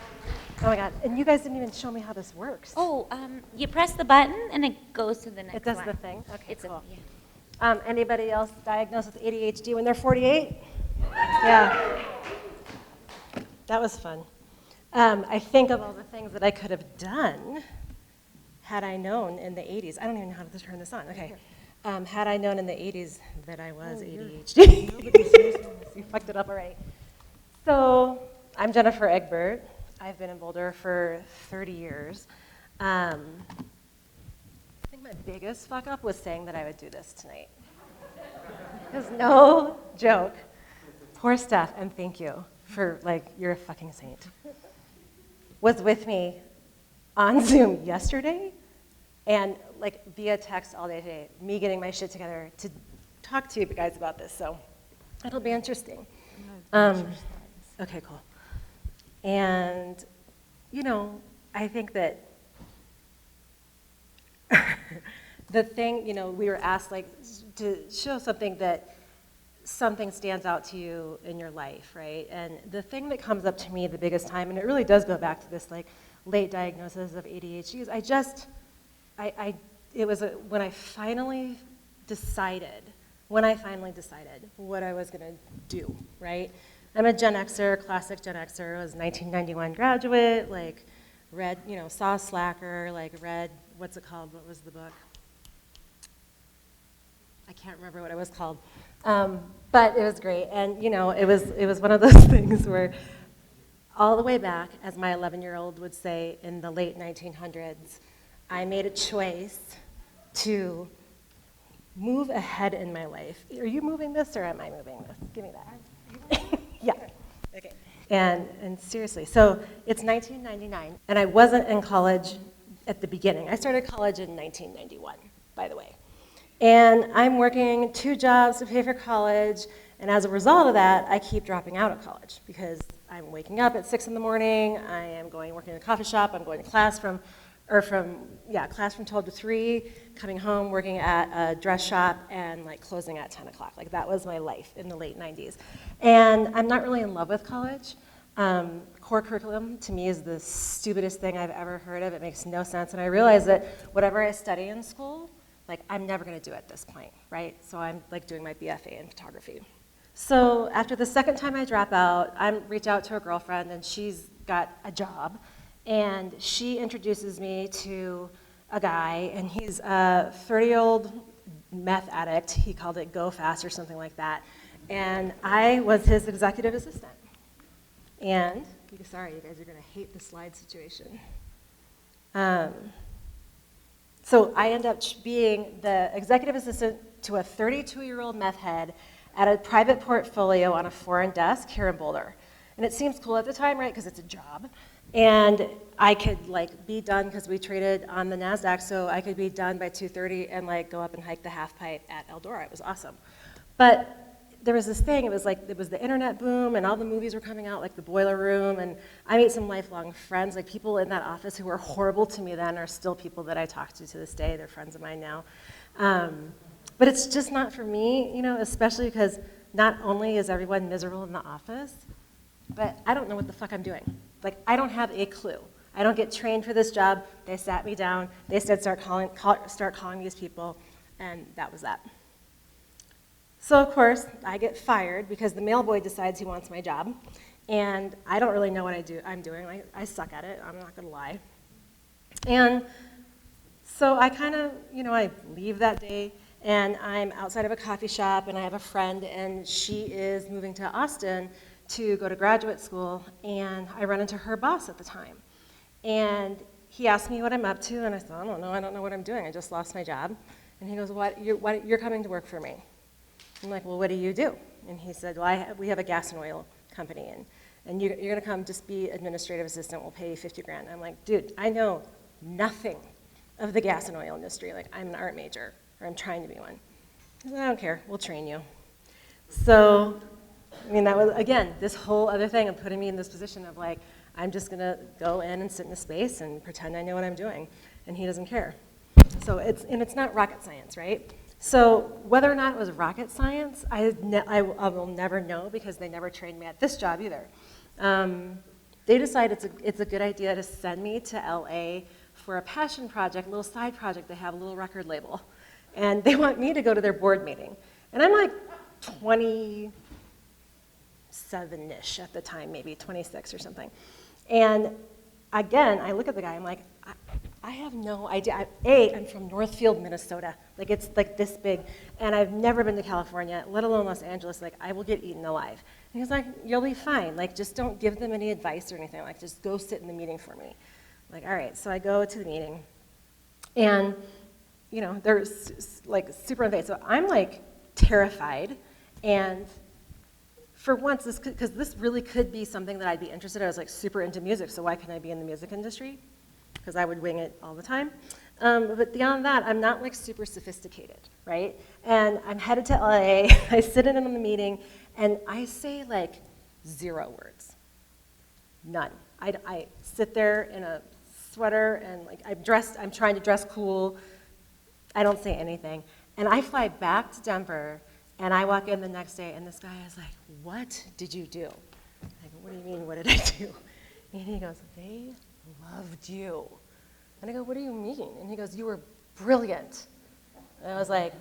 Oh my God. And you guys didn't even show me how this works. Oh, you press the button and it goes to the next one. It does the thing? Okay, It's cool. yeah. Anybody else diagnosed with ADHD when they're 48? Yeah. That was fun. I think of all the things that I could have done had I known in the 80s, I don't even know how to turn this on, okay. Had I known in the 80s that I was ADHD. You fucked it up already. So I'm Jennifer Egbert. I've been in Boulder for 30 years. I think my biggest fuck up was saying that I would do this tonight. Because no joke, poor Steph, and thank you for, like, you're a fucking saint, was with me on Zoom yesterday and, like, via text all day today, me getting my shit together to talk to you guys about this, so it'll be interesting. Okay, cool. And, you know, I think that the thing, you know, we were asked, like, to show something that something stands out to you in your life, right? And the thing that comes up to me the biggest time, and it really does go back to this, like, late diagnosis of ADHD, is it was when I finally decided what I was gonna do, right? I'm a Gen Xer, classic Gen Xer. I was a 1991 graduate, like, read, you know, saw Slacker, like, read, what's it called? What was the book? I can't remember what it was called. But it was great. And, you know, it was one of those things where all the way back, as my 11-year-old would say, in the late 1900s, I made a choice to move ahead in my life. Are you moving this or am I moving this? Give me that. Yeah. Okay. And seriously, so it's 1999, and I wasn't in college at the beginning. I started college in 1991, by the way. And I'm working 2 jobs to pay for college, and as a result of that, I keep dropping out of college because I'm waking up at 6 in the morning, I am working in a coffee shop, I'm going to class from 12 to 3, coming home, working at a dress shop, and like closing at 10 o'clock. Like that was my life in the late 90s. And I'm not really in love with college. Core curriculum to me is the stupidest thing I've ever heard of. It makes no sense. And I realize that whatever I study in school, like I'm never gonna do at this point, right? So I'm like doing my BFA in photography. So after the second time I drop out, I reach out to a girlfriend and she's got a job. And she introduces me to a guy, and he's a 30-year-old meth addict. He called it Go Fast or something like that. And I was his executive assistant. And, sorry, you guys are gonna hate the slide situation. So I end up being the executive assistant to a 32-year-old meth head at a private portfolio on a foreign desk here in Boulder. And it seems cool at the time, right, because it's a job. And I could like be done, because we traded on the NASDAQ, so I could be done by 2:30 and like go up and hike the half pipe at Eldora. It was awesome. But there was this thing, it was the internet boom, and all the movies were coming out, like The Boiler Room, and I made some lifelong friends, like people in that office who were horrible to me then are still people that I talk to this day. They're friends of mine now. But it's just not for me, you know, especially because not only is everyone miserable in the office, but I don't know what the fuck I'm doing. Like, I don't have a clue. I don't get trained for this job. They sat me down. They said start calling these people, and that was that. So, of course, I get fired because the mail boy decides he wants my job, and I don't really know what I'm doing. I suck at it. I'm not going to lie. And so I kind of, you know, I leave that day, and I'm outside of a coffee shop, and I have a friend, and she is moving to Austin to go to graduate school, and I run into her boss at the time. And he asked me what I'm up to, and I said, I don't know what I'm doing. I just lost my job. And he goes, you're coming to work for me. I'm like, well, what do you do? And he said, well, we have a gas and oil company, and you're gonna come just be administrative assistant, we'll pay you 50 grand. I'm like, dude, I know nothing of the gas and oil industry. Like, I'm an art major, or I'm trying to be one. He said, I don't care, we'll train you. So, I mean, that was, again, this whole other thing of putting me in this position of like, I'm just gonna go in and sit in a space and pretend I know what I'm doing, and he doesn't care. So it's not rocket science, right? So whether or not it was rocket science, I will never know because they never trained me at this job either. They decided it's a good idea to send me to LA for a passion project, a little side project. They have a little record label, and they want me to go to their board meeting. And I'm like 27-ish at the time, maybe 26 or something. And again, I look at the guy, I'm like, I have no idea. I'm from Northfield, Minnesota. Like, it's like this big. And I've never been to California, let alone Los Angeles. Like, I will get eaten alive. And he's like, you'll be fine. Like, just don't give them any advice or anything. Like, just go sit in the meeting for me. I'm like, all right. So I go to the meeting. And, you know, they're like super invasive. So I'm like terrified. And for once, because this really could be something that I'd be interested in. I was like super into music, so why couldn't I be in the music industry? Because I would wing it all the time. But beyond that, I'm not like super sophisticated, right? And I'm headed to LA, I sit in on the meeting, and I say like 0 words. None. I sit there in a sweater and like I'm trying to dress cool. I don't say anything. And I fly back to Denver, and I walk in the next day, and this guy is like, what did you do? I go, what do you mean, what did I do? And he goes, they loved you. And I go, what do you mean? And he goes, you were brilliant. And I was like,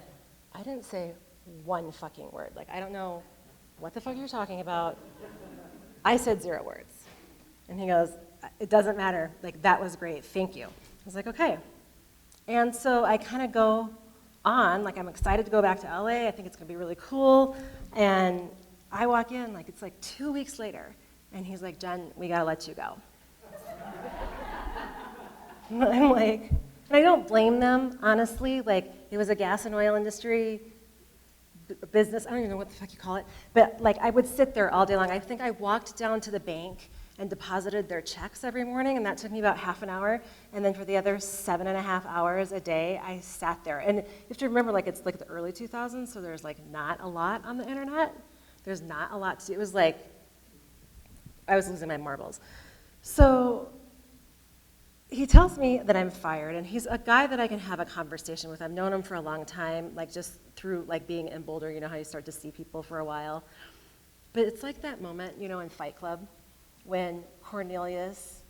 I didn't say one fucking word. Like, I don't know what the fuck you're talking about. I said 0 words. And he goes, it doesn't matter. Like, that was great. Thank you. I was like, okay. And so I kind of go on, like I'm excited to go back to LA. I think it's gonna be really cool. And I walk in, like it's like 2 weeks later, and he's like, Jen, we gotta let you go. And I'm like, and I don't blame them, honestly. Like, it was a gas and oil industry business. I don't even know what the fuck you call it. But like, I would sit there all day long. I think I walked down to the bank and deposited their checks every morning, and that took me about half an hour. And then for the other 7.5 hours a day, I sat there. And you have to remember, like, it's like the early 2000s, so there's like not a lot on the internet. There's not a lot to do. It was like, I was losing my marbles. So he tells me that I'm fired, and he's a guy that I can have a conversation with. I've known him for a long time, like just through like being in Boulder, you know how you start to see people for a while. But it's like that moment, you know, in Fight Club, when Cornelius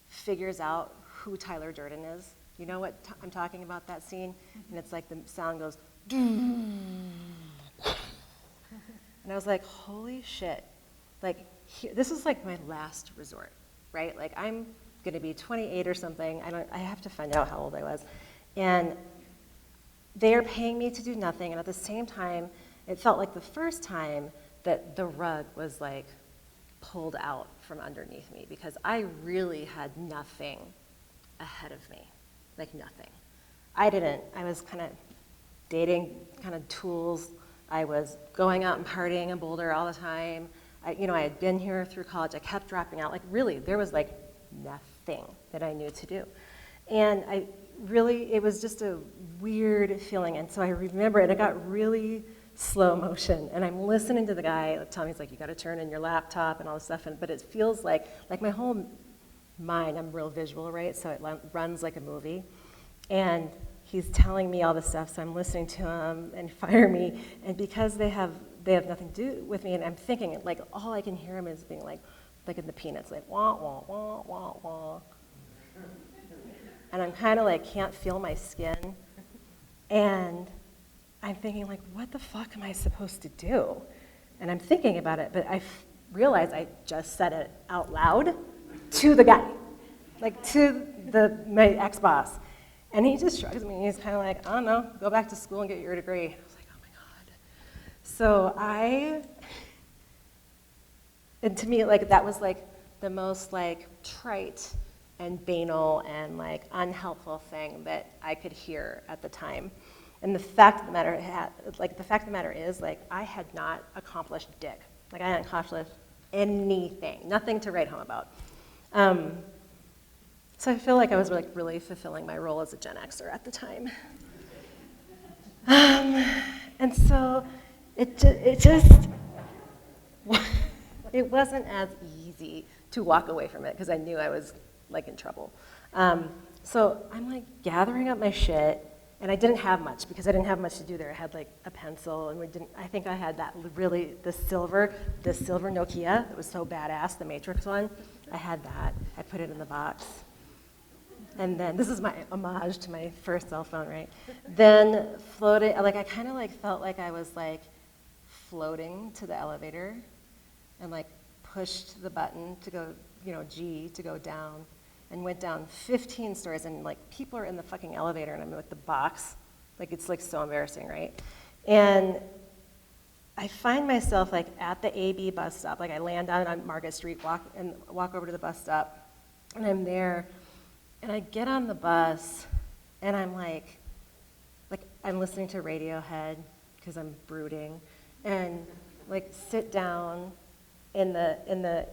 figures out who Tyler Durden is. You know what I'm talking about, that scene? And it's like the sound goes, and I was like, holy shit. Like, this is like my last resort, right? Like, I'm gonna be 28 or something. I have to find out how old I was. And they are paying me to do nothing, and at the same time, it felt like the first time that the rug was like pulled out from underneath me, because I really had nothing ahead of me, like nothing. I was kind of dating kind of tools. I was going out and partying in Boulder all the time. I had been here through college. I kept dropping out. Like, really, there was like nothing that I knew to do. And it was just a weird feeling. And so I remember it got really slow motion, and I'm listening to the guy tell me, he's like, you gotta turn in your laptop and all this stuff, but it feels like my whole mind, I'm real visual, right? So it runs like a movie, and he's telling me all this stuff, so I'm listening to him and fire me, and because they have nothing to do with me, and I'm thinking, like, all I can hear him is being like in the Peanuts, like, wah, wah, wah, wah, wah. And I'm kind of like, can't feel my skin, and I'm thinking, like, what the fuck am I supposed to do? And I'm thinking about it, but I realized I just said it out loud to the guy, like to my ex-boss. And he just shrugs me, he's kind of like, I don't know, go back to school and get your degree. I was like, oh my God. So and to me, like, that was like the most like trite and banal and like unhelpful thing that I could hear at the time. And the fact of the matter is, like, I had not accomplished dick. Like, I hadn't accomplished anything, nothing to write home about. So I feel like I was like really fulfilling my role as a Gen Xer at the time. And so it wasn't as easy to walk away from it because I knew I was like in trouble. So I'm like gathering up my shit. And I didn't have much because I didn't have much to do there. I had like a pencil, and I think I had the silver Nokia that was so badass, the Matrix one. I had that. I put it in the box. And then, this is my homage to my first cell phone, right? Then floating, like I kind of like felt like I was like floating to the elevator and like pushed the button to go, G to go down. and went down 15 stories, and like people are in the fucking elevator, and I'm in like the box. Like it's like so embarrassing, right? And I find myself like at the AB bus stop, like I land down on Market Street, walk over to the bus stop, and I'm there, and I get on the bus, and I'm like I'm listening to Radiohead because I'm brooding, and like sit down in the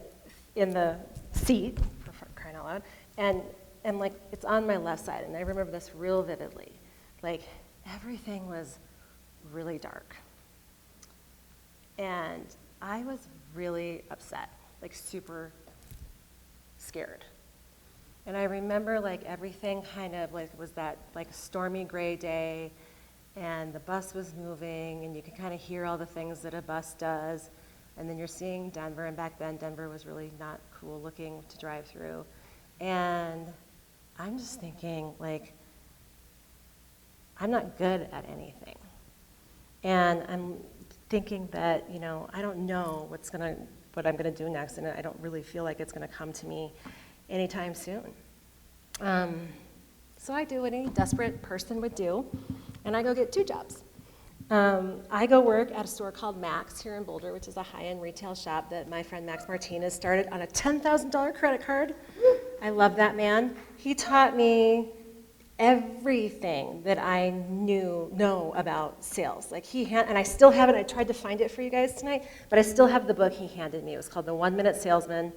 seat, for crying out loud, and like it's on my left side, and I remember this real vividly. Like everything was really dark. And I was really upset, like super scared. And I remember like everything kind of like was that like stormy gray day, and the bus was moving, and you could kind of hear all the things that a bus does. And then you're seeing Denver, and back then Denver was really not cool looking to drive through. And I'm just thinking like, I'm not good at anything. And I'm thinking that, you know, I don't know what I'm gonna do next, and I don't really feel like it's gonna come to me anytime soon. So I do what any desperate person would do, and I go get 2 jobs. I go work at a store called Max here in Boulder, which is a high-end retail shop that my friend Max Martinez started on a $10,000 credit card. I love that man. He taught me everything that I know about sales. Like and I still have it. I tried to find it for you guys tonight, but I still have the book he handed me. It was called The 1 Minute Salesman,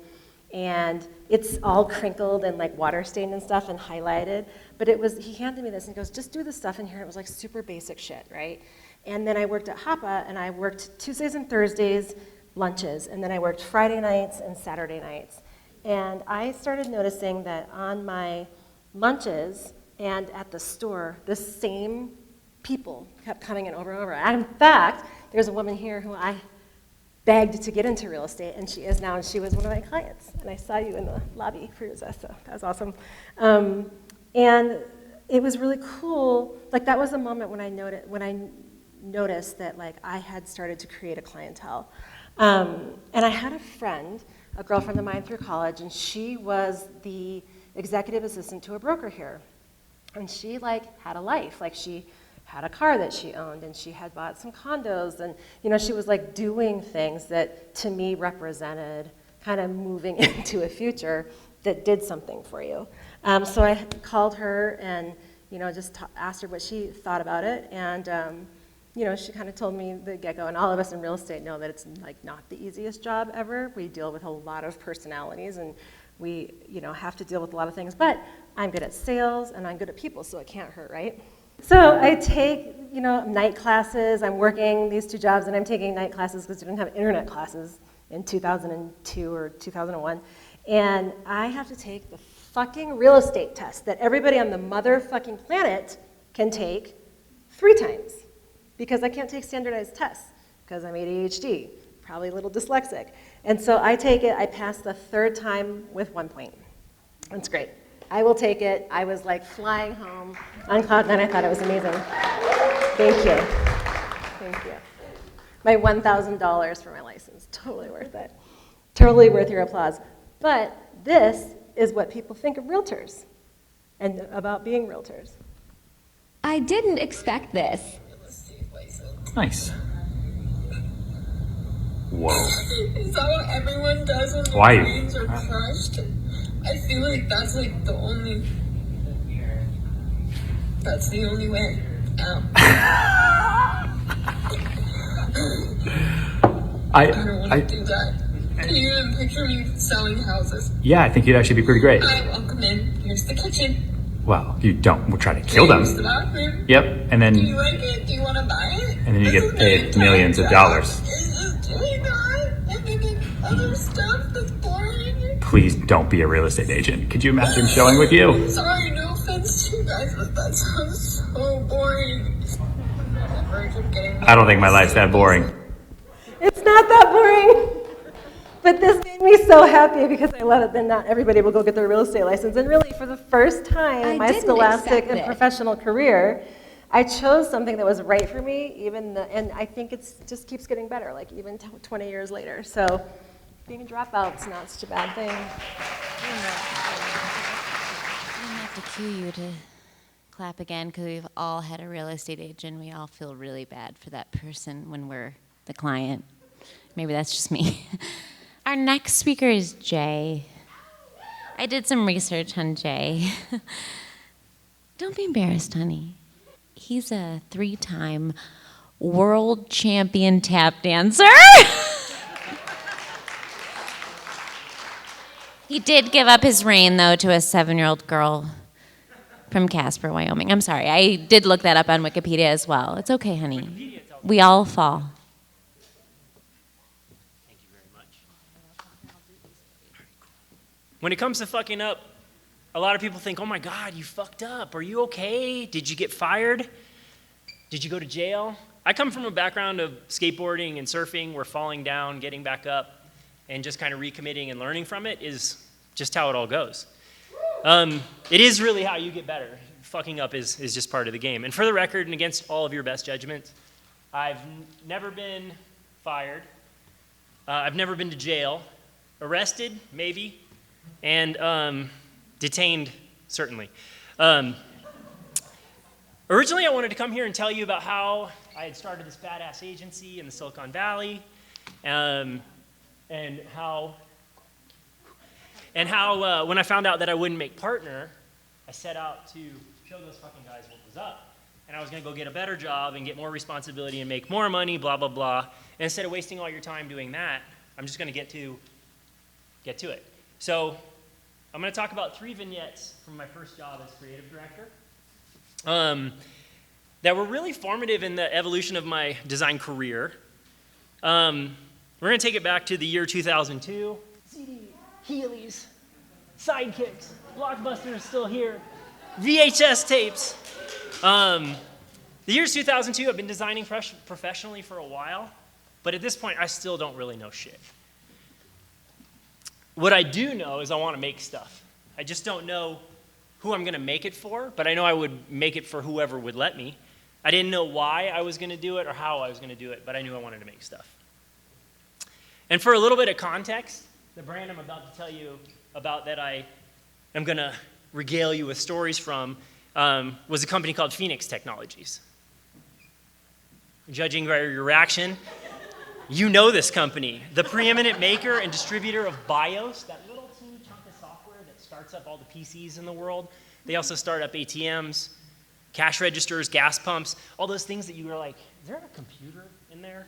and it's all crinkled and like water stained and stuff and highlighted. But he handed me this and he goes, just do the stuff in here. It was like super basic shit, right? And then I worked at Hapa, and I worked Tuesdays and Thursdays lunches, and then I worked Friday nights and Saturday nights. And I started noticing that on my lunches and at the store, the same people kept coming in over and over. And in fact, there's a woman here who I begged to get into real estate, and she is now, and she was one of my clients. And I saw you in the lobby for your Zesta. That was awesome. And it was really cool. Like that was a moment when I noticed that like I had started to create a clientele. And I had a friend, a girlfriend of mine through college, and she was the executive assistant to a broker here. And she like had a life. Like she had a car that she owned, and she had bought some condos, and you know, she was like doing things that to me represented kind of moving into a future that did something for you. So I called her and, you know, just asked her what she thought about it, and you know, she kind of told me the get-go, and all of us in real estate know that it's like not the easiest job ever. We deal with a lot of personalities, and we, you know, have to deal with a lot of things, but I'm good at sales and I'm good at people, so it can't hurt, right? So I take, you know, night classes. I'm working these 2 jobs, and I'm taking night classes because we didn't have internet classes in 2002 or 2001. And I have to take the fucking real estate test that everybody on the motherfucking planet can take 3 times. Because I can't take standardized tests, because I'm ADHD, probably a little dyslexic. And so I take it, I pass the 3rd time with 1 point. That's great. I will take it. I was like flying home on cloud 9. I thought it was amazing. Thank you. Thank you. My $1,000 for my license, totally worth it. Totally worth your applause. But this is what people think of realtors and about being realtors. I didn't expect this. Nice. Whoa. Is that what everyone does when Why? their dreams are crushed? I feel like that's like the only way out. I don't want to do that. Can you even picture me selling houses? Yeah, I think you'd actually be pretty great. Hi, welcome in. Here's the kitchen. Well, you don't. We'll try to kill them. Here's the bathroom. Yep, and Do then you like it? Do you want to buy it? and then you This get is paid my millions of entire dollars. job. Is just doing that and then other stuff that's boring. Please don't be a real estate agent. Could you imagine showing with you? Sorry, no offense to you guys, but that sounds so boring. I don't think my life's that boring. It's not that boring. But this made me so happy because I love it that not everybody will go get their real estate license. And really, for the first time in my scholastic and professional career, I chose something that was right for me, and I think it just keeps getting better, like even 20 years later. So being a dropout's not such a bad thing. have to cue you to clap again because we've all had a real estate agent. We all feel really bad for that person when we're the client. Maybe that's just me. Our next speaker is Jay. I did some research on Jay. Don't be embarrassed, honey. He's a 3-time world champion tap dancer. He did give up his reign, though, to a 7-year-old girl from Casper, Wyoming. I'm sorry, I did look that up on Wikipedia as well. It's okay, honey. We all fall. Thank you very much. When it comes to fucking up, a lot of people think, oh my God, you fucked up. Are you okay? Did you get fired? Did you go to jail? I come from a background of skateboarding and surfing where falling down, getting back up, and just kind of recommitting and learning from it is just how it all goes. It is really how you get better. Fucking up is just part of the game. And for the record, and against all of your best judgment, I've never been fired. I've never been to jail. Arrested, maybe. And detained, certainly. Originally, I wanted to come here and tell you about how I had started this badass agency in the Silicon Valley, and how when I found out that I wouldn't make partner, I set out to show those fucking guys what was up. And I was going to go get a better job and get more responsibility and make more money, blah, blah, blah. And instead of wasting all your time doing that, I'm just going to get to it. So I'm going to talk about 3 vignettes from my first job as creative director that were really formative in the evolution of my design career. We're going to take it back to the year 2002. CD, Heelys, Sidekicks, Blockbuster is still here, VHS tapes. The year's 2002. I've been designing professionally for a while, but at this point, I still don't really know shit. What I do know is I want to make stuff. I just don't know who I'm going to make it for, but I know I would make it for whoever would let me. I didn't know why I was going to do it or how I was going to do it, but I knew I wanted to make stuff. And for a little bit of context, the brand I'm about to tell you about that I am going to regale you with stories from was a company called Phoenix Technologies. Judging by your reaction, you know this company. The preeminent maker and distributor of BIOS, that little teeny chunk of software that starts up all the PCs in the world. They also start up ATMs, cash registers, gas pumps, all those things that you were like, is there a computer in there?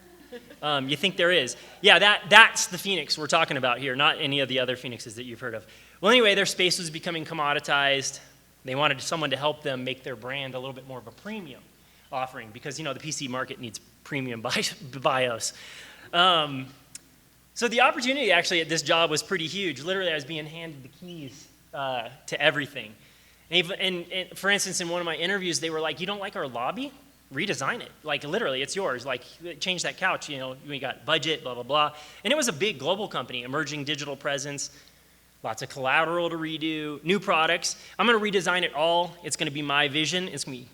You think there is. Yeah, that's the Phoenix we're talking about here, not any of the other Phoenixes that you've heard of. Well, anyway, their space was becoming commoditized. They wanted someone to help them make their brand a little bit more of a premium offering because, the PC market needs premium BIOS. So the opportunity actually at this job was pretty huge. Literally, I was being handed the keys to everything. And for instance, in one of my interviews, they were like, you don't like our lobby? Redesign it. Like, literally, it's yours. Like, change that couch, we got budget, blah, blah, blah. And it was a big global company, emerging digital presence, lots of collateral to redo, new products. I'm going to redesign it all. It's going to be my vision. It's going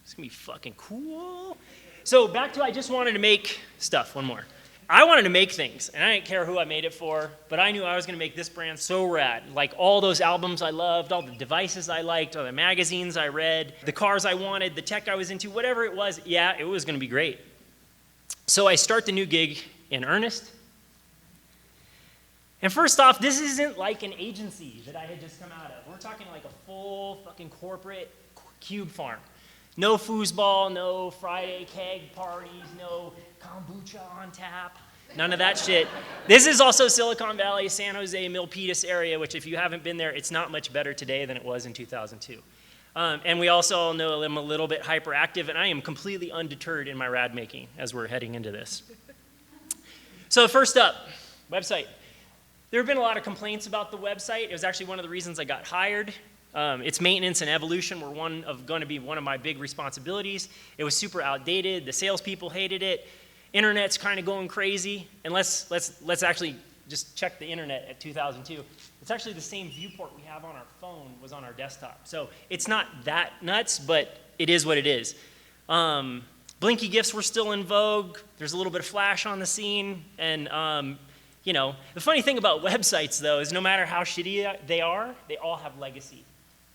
to be fucking cool. So back to I just wanted to make stuff, one more. I wanted to make things, and I didn't care who I made it for, but I knew I was going to make this brand so rad. Like all those albums I loved, all the devices I liked, all the magazines I read, the cars I wanted, the tech I was into, whatever it was, yeah, it was going to be great. So I start the new gig in earnest. And first off, this isn't like an agency that I had just come out of. We're talking like a full fucking corporate cube farm. No foosball, no Friday keg parties, no kombucha on tap, none of that shit. This is also Silicon Valley, San Jose, Milpitas area, which if you haven't been there, it's not much better today than it was in 2002. And we also all know I'm a little bit hyperactive, and I am completely undeterred in my rad making as we're heading into this. So first up, website. There have been a lot of complaints about the website. It was actually one of the reasons I got hired. Its maintenance and evolution were going to be one of my big responsibilities. It was super outdated. The salespeople hated it. Internet's kind of going crazy. And let's actually just check the internet at 2002. It's actually the same viewport we have on our phone was on our desktop. So it's not that nuts, but it is what it is. Blinky GIFs were still in vogue. There's a little bit of Flash on the scene. And the funny thing about websites, though, is no matter how shitty they are, they all have legacy.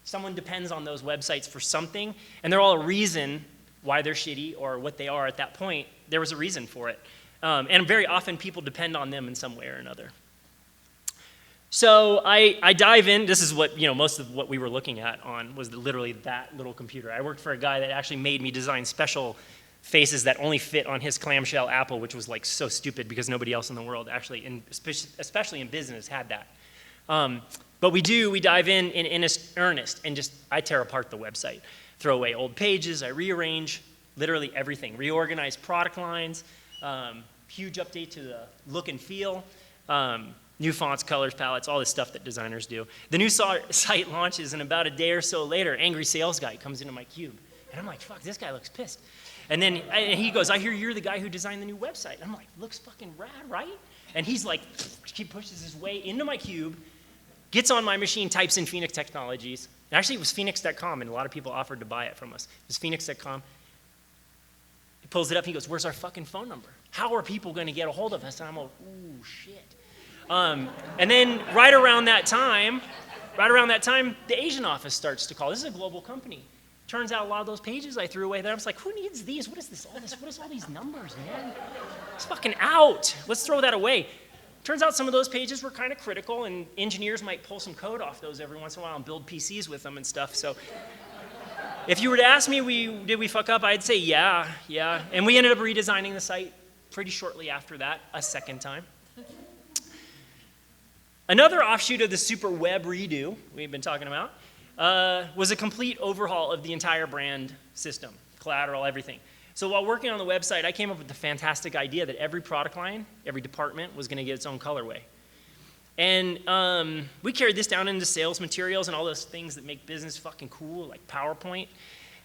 Someone depends on those websites for something, and they're all a reason why they're shitty or what they are at that point. There was a reason for it. And very often people depend on them in some way or another. So I dive in. This is what, most of what we were looking at on was literally that little computer. I worked for a guy that actually made me design special faces that only fit on his clamshell Apple, which was like so stupid because nobody else in the world actually, especially in business, had that. But we dive in earnest, and I tear apart the website. Throw away old pages, I rearrange literally everything. Reorganize product lines, huge update to the look and feel, new fonts, colors, palettes, all this stuff that designers do. The new site launches, and about a day or so later, angry sales guy comes into my cube. And I'm like, fuck, this guy looks pissed. And then he goes, I hear you're the guy who designed the new website. I'm like, looks fucking rad, right? And he's like, he pushes his way into my cube, gets on my machine, types in Phoenix Technologies. Actually, it was Phoenix.com, and a lot of people offered to buy it from us. It was Phoenix.com. He pulls it up, he goes, where's our fucking phone number? How are people going to get a hold of us? And I'm like, ooh, shit. And then right around that time, the Asian office starts to call. This is a global company. Turns out a lot of those pages I threw away there, I was like, who needs these? What is this? What is all these numbers, man? It's fucking out. Let's throw that away. Turns out some of those pages were kind of critical, and engineers might pull some code off those every once in a while and build PCs with them and stuff. So if you were to ask me, did we fuck up? I'd say yeah. And we ended up redesigning the site pretty shortly after that, a second time. Another offshoot of the super web redo we've been talking about was a complete overhaul of the entire brand system, collateral, everything. So while working on the website, I came up with the fantastic idea that every product line, every department was going to get its own colorway. And we carried this down into sales materials and all those things that make business fucking cool, like PowerPoint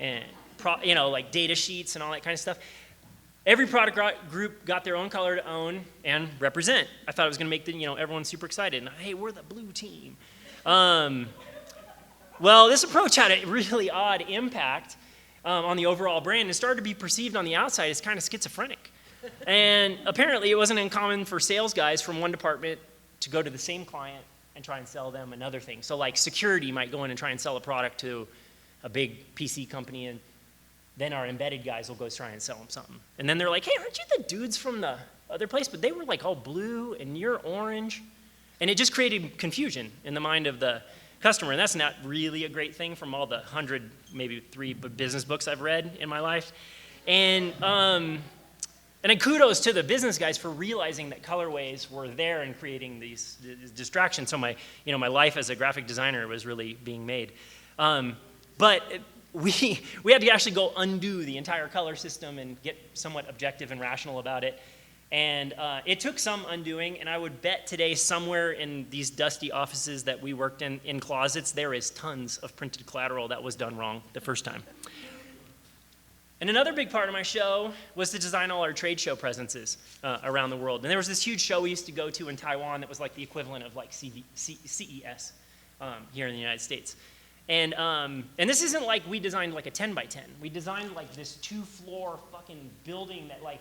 and like data sheets and all that kind of stuff. Every product group got their own color to own and represent. I thought it was going to make everyone super excited. And hey, we're the blue team. Well, this approach had a really odd impact on the overall brand and started to be perceived on the outside as kind of schizophrenic. And apparently it wasn't uncommon for sales guys from one department to go to the same client and try and sell them another thing. So like security might go in and try and sell a product to a big PC company, and then our embedded guys will go try and sell them something. And then they're like, hey, aren't you the dudes from the other place? But they were like all blue and you're orange. And it just created confusion in the mind of the customer. And that's not really a great thing from all the 100, maybe 3 business books I've read in my life. And then kudos to the business guys for realizing that colorways were there and creating these distractions. So my life as a graphic designer was really being made. But we had to actually go undo the entire color system and get somewhat objective and rational about it. And it took some undoing, and I would bet today somewhere in these dusty offices that we worked in closets, there is tons of printed collateral that was done wrong the first time. And another big part of my show was to design all our trade show presences around the world. And there was this huge show we used to go to in Taiwan that was like the equivalent of like CES here in the United States. And this isn't like we designed like a 10 by 10. We designed like this 2-floor fucking building that like,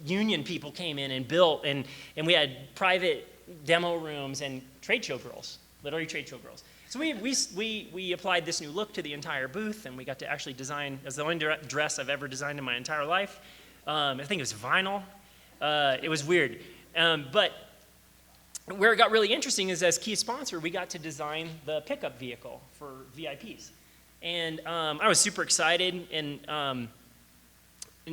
union people came in and built, and we had private demo rooms and trade show girls, literally trade show girls. So we applied this new look to the entire booth, and we got to actually design, as the only dress I've ever designed in my entire life. I think it was vinyl. It was weird. But where it got really interesting is as key sponsor, we got to design the pickup vehicle for VIPs. And I was super excited, and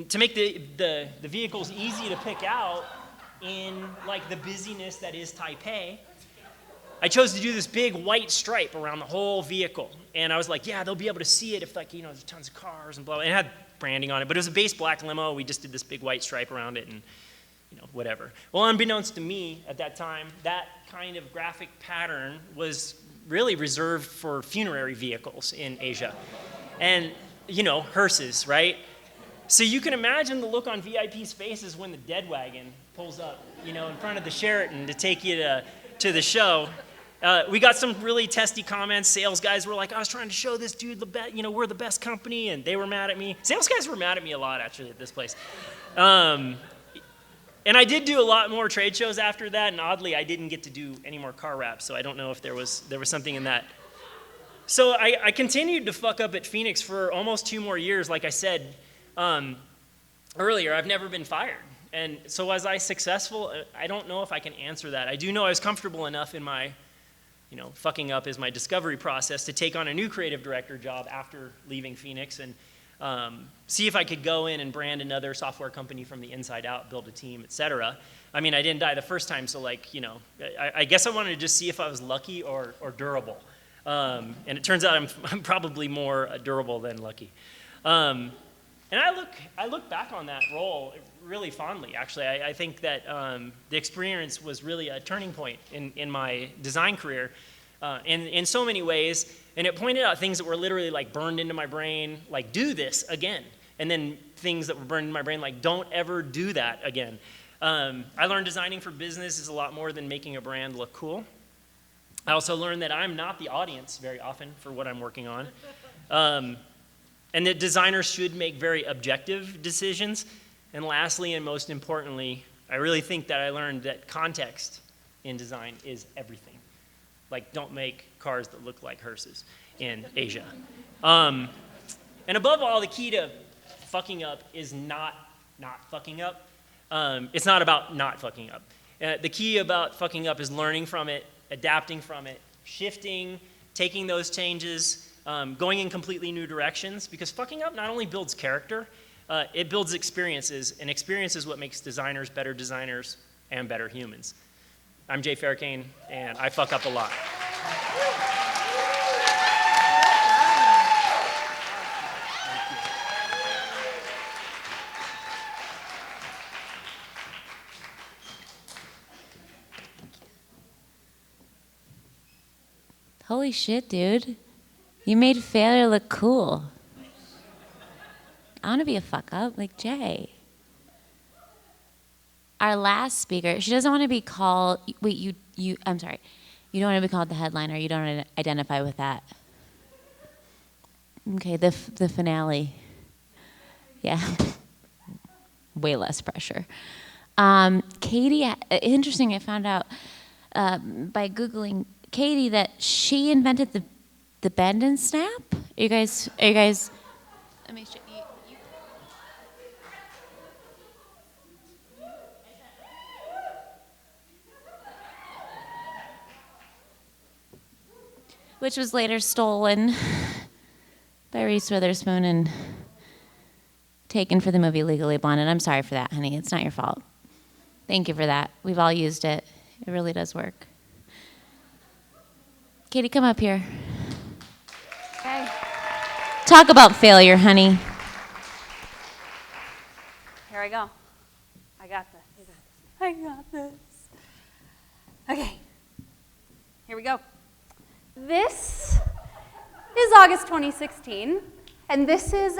to make the vehicles easy to pick out in like the busyness that is Taipei, I chose to do this big white stripe around the whole vehicle. And I was like, yeah, they'll be able to see it if like, there's tons of cars and blah, blah. And it had branding on it, but it was a base black limo. We just did this big white stripe around it and, whatever. Well, unbeknownst to me at that time, that kind of graphic pattern was really reserved for funerary vehicles in Asia. And, hearses, right? So you can imagine the look on VIP's faces when the dead wagon pulls up, in front of the Sheraton to take you to the show. We got some really testy comments. Sales guys were like, I was trying to show this dude we're the best company, and they were mad at me. Sales guys were mad at me a lot, actually, at this place. And I did do a lot more trade shows after that, and oddly, I didn't get to do any more car wraps, so I don't know if there was something in that. So I continued to fuck up at Phoenix for almost 2 more years. Like I said earlier, I've never been fired. And so was I successful? I don't know if I can answer that. I do know I was comfortable enough in my, fucking up is my discovery process to take on a new creative director job after leaving Phoenix and see if I could go in and brand another software company from the inside out, build a team, et cetera. I mean, I didn't die the first time, so I guess I wanted to just see if I was lucky or durable. And it turns out I'm probably more durable than lucky. And I look back on that role really fondly, actually. I think that the experience was really a turning point in my design career in so many ways. And it pointed out things that were literally like burned into my brain, like do this again. And then things that were burned in my brain, like don't ever do that again. I learned designing for business is a lot more than making a brand look cool. I also learned that I'm not the audience very often for what I'm working on. And that designers should make very objective decisions. And lastly, and most importantly, I really think that I learned that context in design is everything. Like, don't make cars that look like hearses in Asia. And above all, the key to fucking up is not fucking up. It's not about not fucking up. The key about fucking up is learning from it, adapting from it, shifting, taking those changes, going in completely new directions, because fucking up not only builds character, it builds experiences, and experience is what makes designers and better humans. I'm Jay Faircane, and I fuck up a lot. Holy shit, dude. You made failure look cool. I want to be a fuck up like Jay. Our last speaker, she doesn't want to be called, wait, I'm sorry. You don't want to be called the headliner. You don't identify with that. Okay, the finale. Yeah. Way less pressure. Katie, interesting, I found out by Googling Katie that she invented the bend and snap. Are you guys, let me show you. Which was later stolen by Reese Witherspoon and taken for the movie Legally Blonde. And I'm sorry for that, honey. It's not your fault. Thank you for that. We've all used it. It really does work. Katie, come up here. Okay. Talk about failure, honey. Here I go. I got this. I got this. Okay. Here we go. This is August 2016, and this is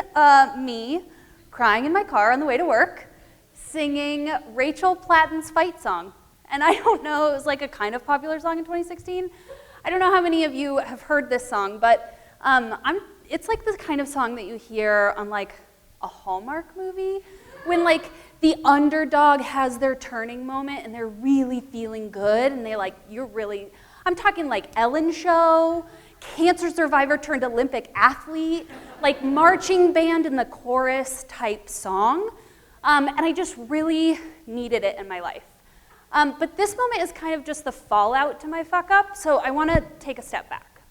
me crying in my car on the way to work, singing Rachel Platten's fight song. And I don't know, it was like a kind of popular song in 2016. I don't know how many of you have heard this song, but it's like the kind of song that you hear on like a Hallmark movie when like the underdog has their turning moment and they're really feeling good and I'm talking like Ellen Show, cancer survivor turned Olympic athlete, like marching band in the chorus type song. And I just really needed it in my life. But this moment is kind of just the fallout to my fuck up, so I want to take a step back.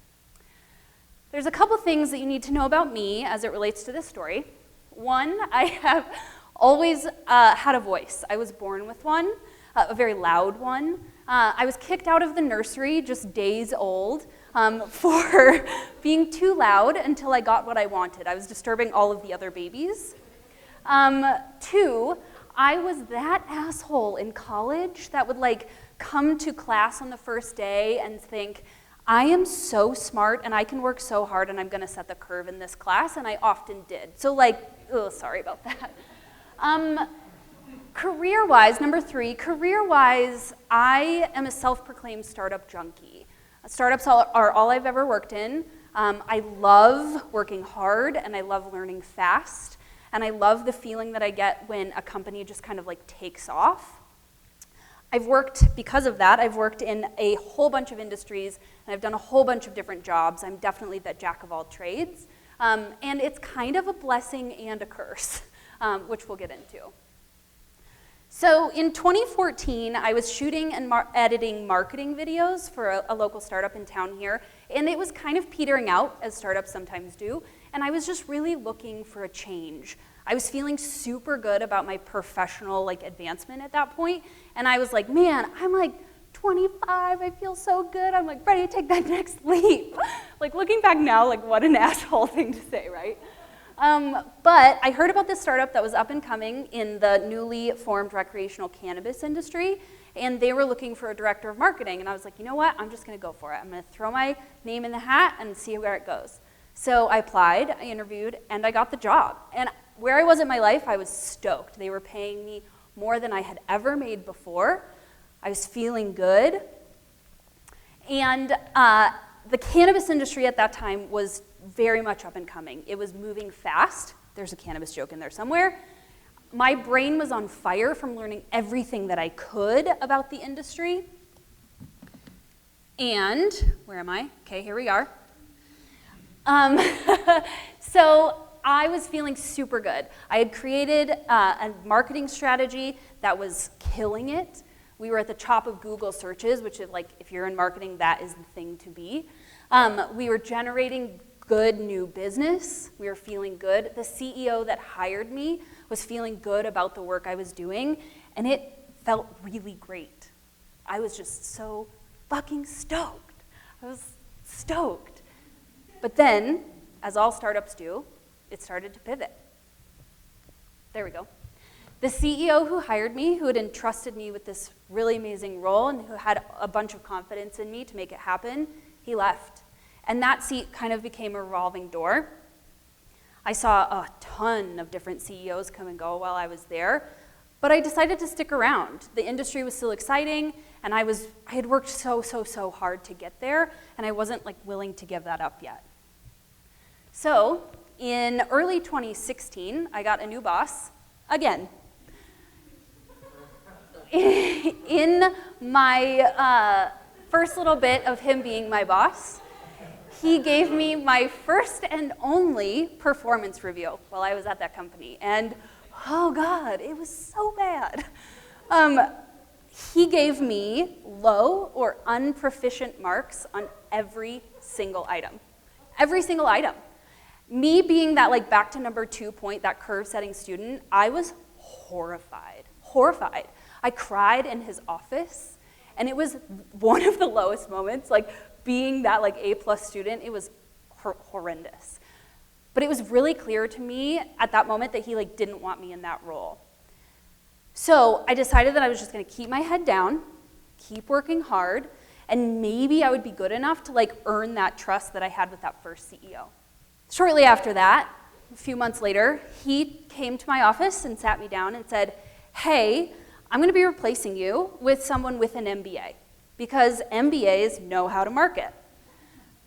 There's a couple things that you need to know about me as it relates to this story. One, I have always had a voice. I was born with one, a very loud one. I was kicked out of the nursery just days old for being too loud until I got what I wanted. I was disturbing all of the other babies. Two, I was that asshole in college that would like come to class on the first day and think, I am so smart and I can work so hard and I'm gonna set the curve in this class, and I often did. So like, sorry about that. Career-wise, number three, career-wise, I am a self-proclaimed startup junkie. Startups are all I've ever worked in. I love working hard and I love learning fast. And I love the feeling that I get when a company just kind of like takes off. because of that, I've worked in a whole bunch of industries, and I've done a whole bunch of different jobs. I'm definitely the jack of all trades. And it's kind of a blessing and a curse, which we'll get into. So in 2014, I was shooting and editing marketing videos for a local startup in town here, and it was kind of petering out, as startups sometimes do, and I was just really looking for a change. I was feeling super good about my professional advancement at that point, and I was like, man, I'm 25, I feel so good, I'm ready to take that next leap. Looking back now, what an asshole thing to say, right? But I heard about this startup that was up and coming in the newly formed recreational cannabis industry, and they were looking for a director of marketing, and I was like, you know what, I'm just gonna go for it. I'm gonna throw my name in the hat and see where it goes. So I applied, I interviewed, and I got the job. And where I was in my life, I was stoked. They were paying me more than I had ever made before. I was feeling good. And the cannabis industry at that time was very much up and coming. It was moving fast. There's a cannabis joke in there somewhere. My brain was on fire from learning everything that I could about the industry. And, where am I? Okay, here we are. So I was feeling super good. I had created a marketing strategy that was killing it. We were at the top of Google searches, which is if you're in marketing, that is the thing to be. We were generating good new business. We were feeling good. The CEO that hired me was feeling good about the work I was doing, and it felt really great. I was just so fucking stoked. I was stoked. But then, as all startups do, it started to pivot. There we go. The CEO who hired me, who had entrusted me with this really amazing role and who had a bunch of confidence in me to make it happen, he left. And that seat kind of became a revolving door. I saw a ton of different CEOs come and go while I was there, but I decided to stick around. The industry was still exciting, and I had worked so hard to get there, and I wasn't willing to give that up yet. So in early 2016, I got a new boss, again. In my first little bit of him being my boss, he gave me my first and only performance review while I was at that company. And oh God, it was so bad. He gave me low or unproficient marks on every single item. Every single item. Me being that back to number 2 point, that curve setting student, I was horrified. I cried in his office, and it was one of the lowest moments, being that A+ student, it was horrendous. But it was really clear to me at that moment that he didn't want me in that role. So I decided that I was just gonna keep my head down, keep working hard, and maybe I would be good enough to earn that trust that I had with that first CEO. Shortly after that, a few months later, he came to my office and sat me down and said, hey, I'm gonna be replacing you with someone with an MBA, because MBAs know how to market.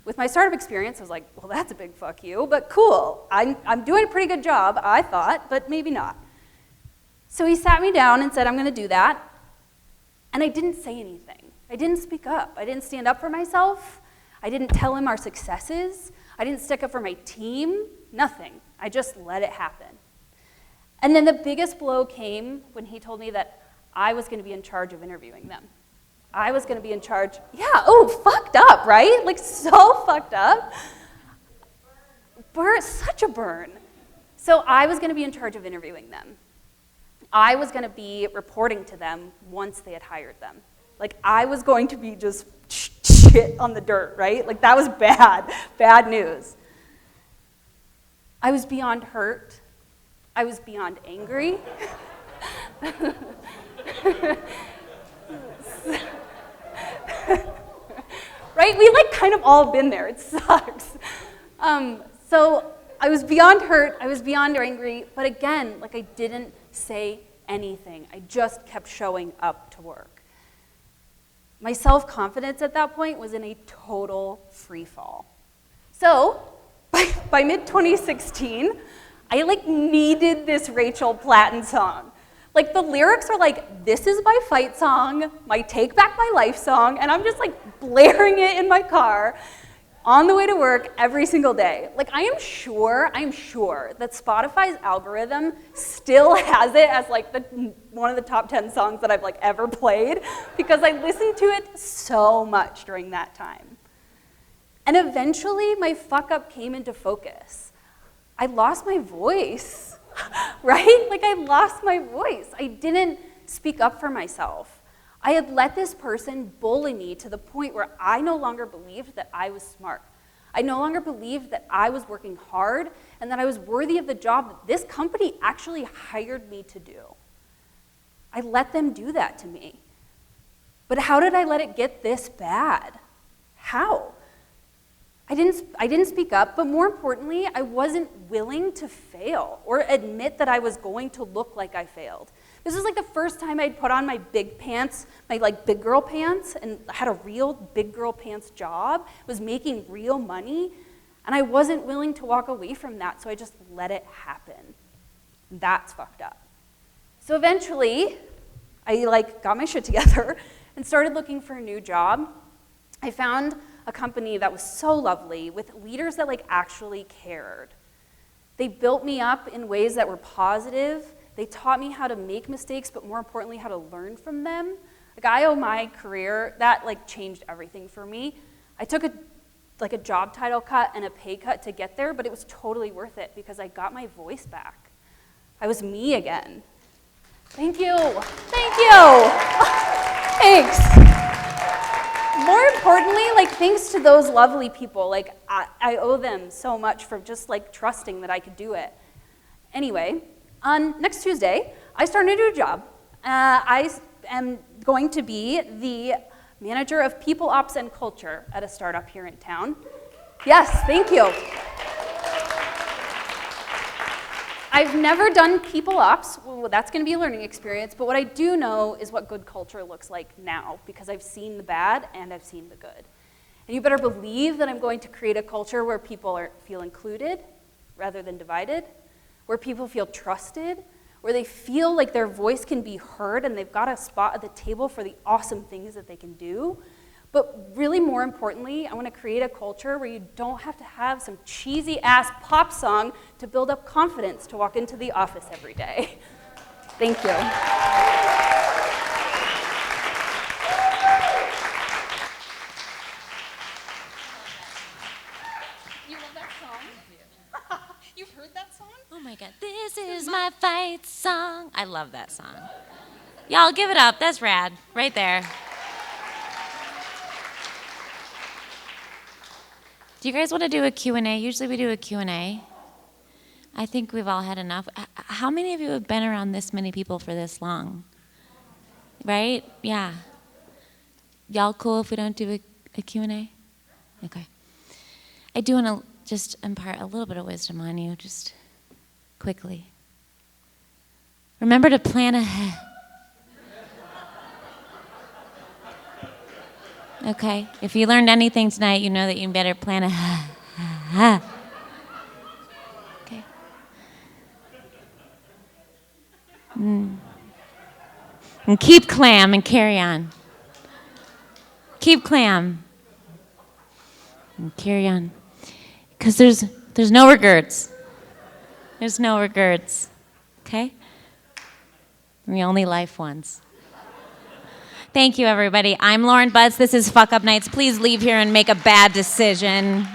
With my startup experience, I was like, well, that's a big fuck you, but cool. I'm doing a pretty good job, I thought, but maybe not. So he sat me down and said, I'm gonna do that, and I didn't say anything. I didn't speak up. I didn't stand up for myself. I didn't tell him our successes. I didn't stick up for my team, nothing. I just let it happen. And then the biggest blow came when he told me that I was gonna be in charge of interviewing them. I was gonna be in charge, fucked up, right? So fucked up. Such a burn. So I was gonna be in charge of interviewing them. I was gonna be reporting to them once they had hired them. I was going to be just shit on the dirt, right? That was bad news. I was beyond hurt. I was beyond angry. Right? We kind of all been there. It sucks. So I was beyond hurt. I was beyond angry. But again, I didn't say anything. I just kept showing up to work. My self-confidence at that point was in a total free fall. So by mid-2016, I needed this Rachel Platten song. Like, the lyrics are like, this is my fight song, my take back my life song, and I'm just like blaring it in my car on the way to work every single day. Like, I am sure that Spotify's algorithm still has it as like one of the top 10 songs that I've like ever played, because I listened to it so much during that time. And eventually my fuck up came into focus. I lost my voice, right? Like, I lost my voice. I didn't speak up for myself. I had let this person bully me to the point where I no longer believed that I was smart. I no longer believed that I was working hard and that I was worthy of the job that this company actually hired me to do. I let them do that to me. But how did I let it get this bad? How? I didn't speak up, but more importantly, I wasn't willing to fail or admit that I was going to look like I failed. This was like the first time I'd put on my big pants, my like big girl pants, and had a real big girl pants job, was making real money, and I wasn't willing to walk away from that, so I just let it happen. That's fucked up. So eventually, I like got my shit together and started looking for a new job. I found a company that was so lovely with leaders that like actually cared. They built me up in ways that were positive. They taught me how to make mistakes, but more importantly, how to learn from them. Like, I owe my career, that like changed everything for me. I took a job title cut and a pay cut to get there, but it was totally worth it because I got my voice back. I was me again. Thank you. Thank you. Thanks. More importantly, like, thanks to those lovely people. Like, I owe them so much for just like trusting that I could do it. Anyway, on next Tuesday, I start a new job. I am going to be the manager of people ops and culture at a startup here in town. Yes, thank you. I've never done people ops. Well, that's going to be a learning experience, but what I do know is what good culture looks like now, because I've seen the bad and I've seen the good. And you better believe that I'm going to create a culture where people feel included rather than divided, where people feel trusted, where they feel like their voice can be heard and they've got a spot at the table for the awesome things that they can do. But really, more importantly, I want to create a culture where you don't have to have some cheesy-ass pop song to build up confidence to walk into the office every day. Thank you. You love that song? You've heard that song? Oh my God, this is my fight song. I love that song. Y'all give it up, that's rad, right there. Do you guys want to do a Q&A? Usually we do a Q&A. I think we've all had enough. How many of you have been around this many people for this long? Right? Yeah. Y'all cool if we don't do a Q&A? Okay. I do want to just impart a little bit of wisdom on you, just quickly. Remember to plan ahead. Okay? If you learned anything tonight, you know that you better plan ahead. Okay? And keep clam and carry on. Keep clam and carry on. Because there's no regrets. There's no regrets. Okay? We only life once. Thank you, everybody. I'm Lauren Butts. This is Fuck Up Nights. Please leave here and make a bad decision.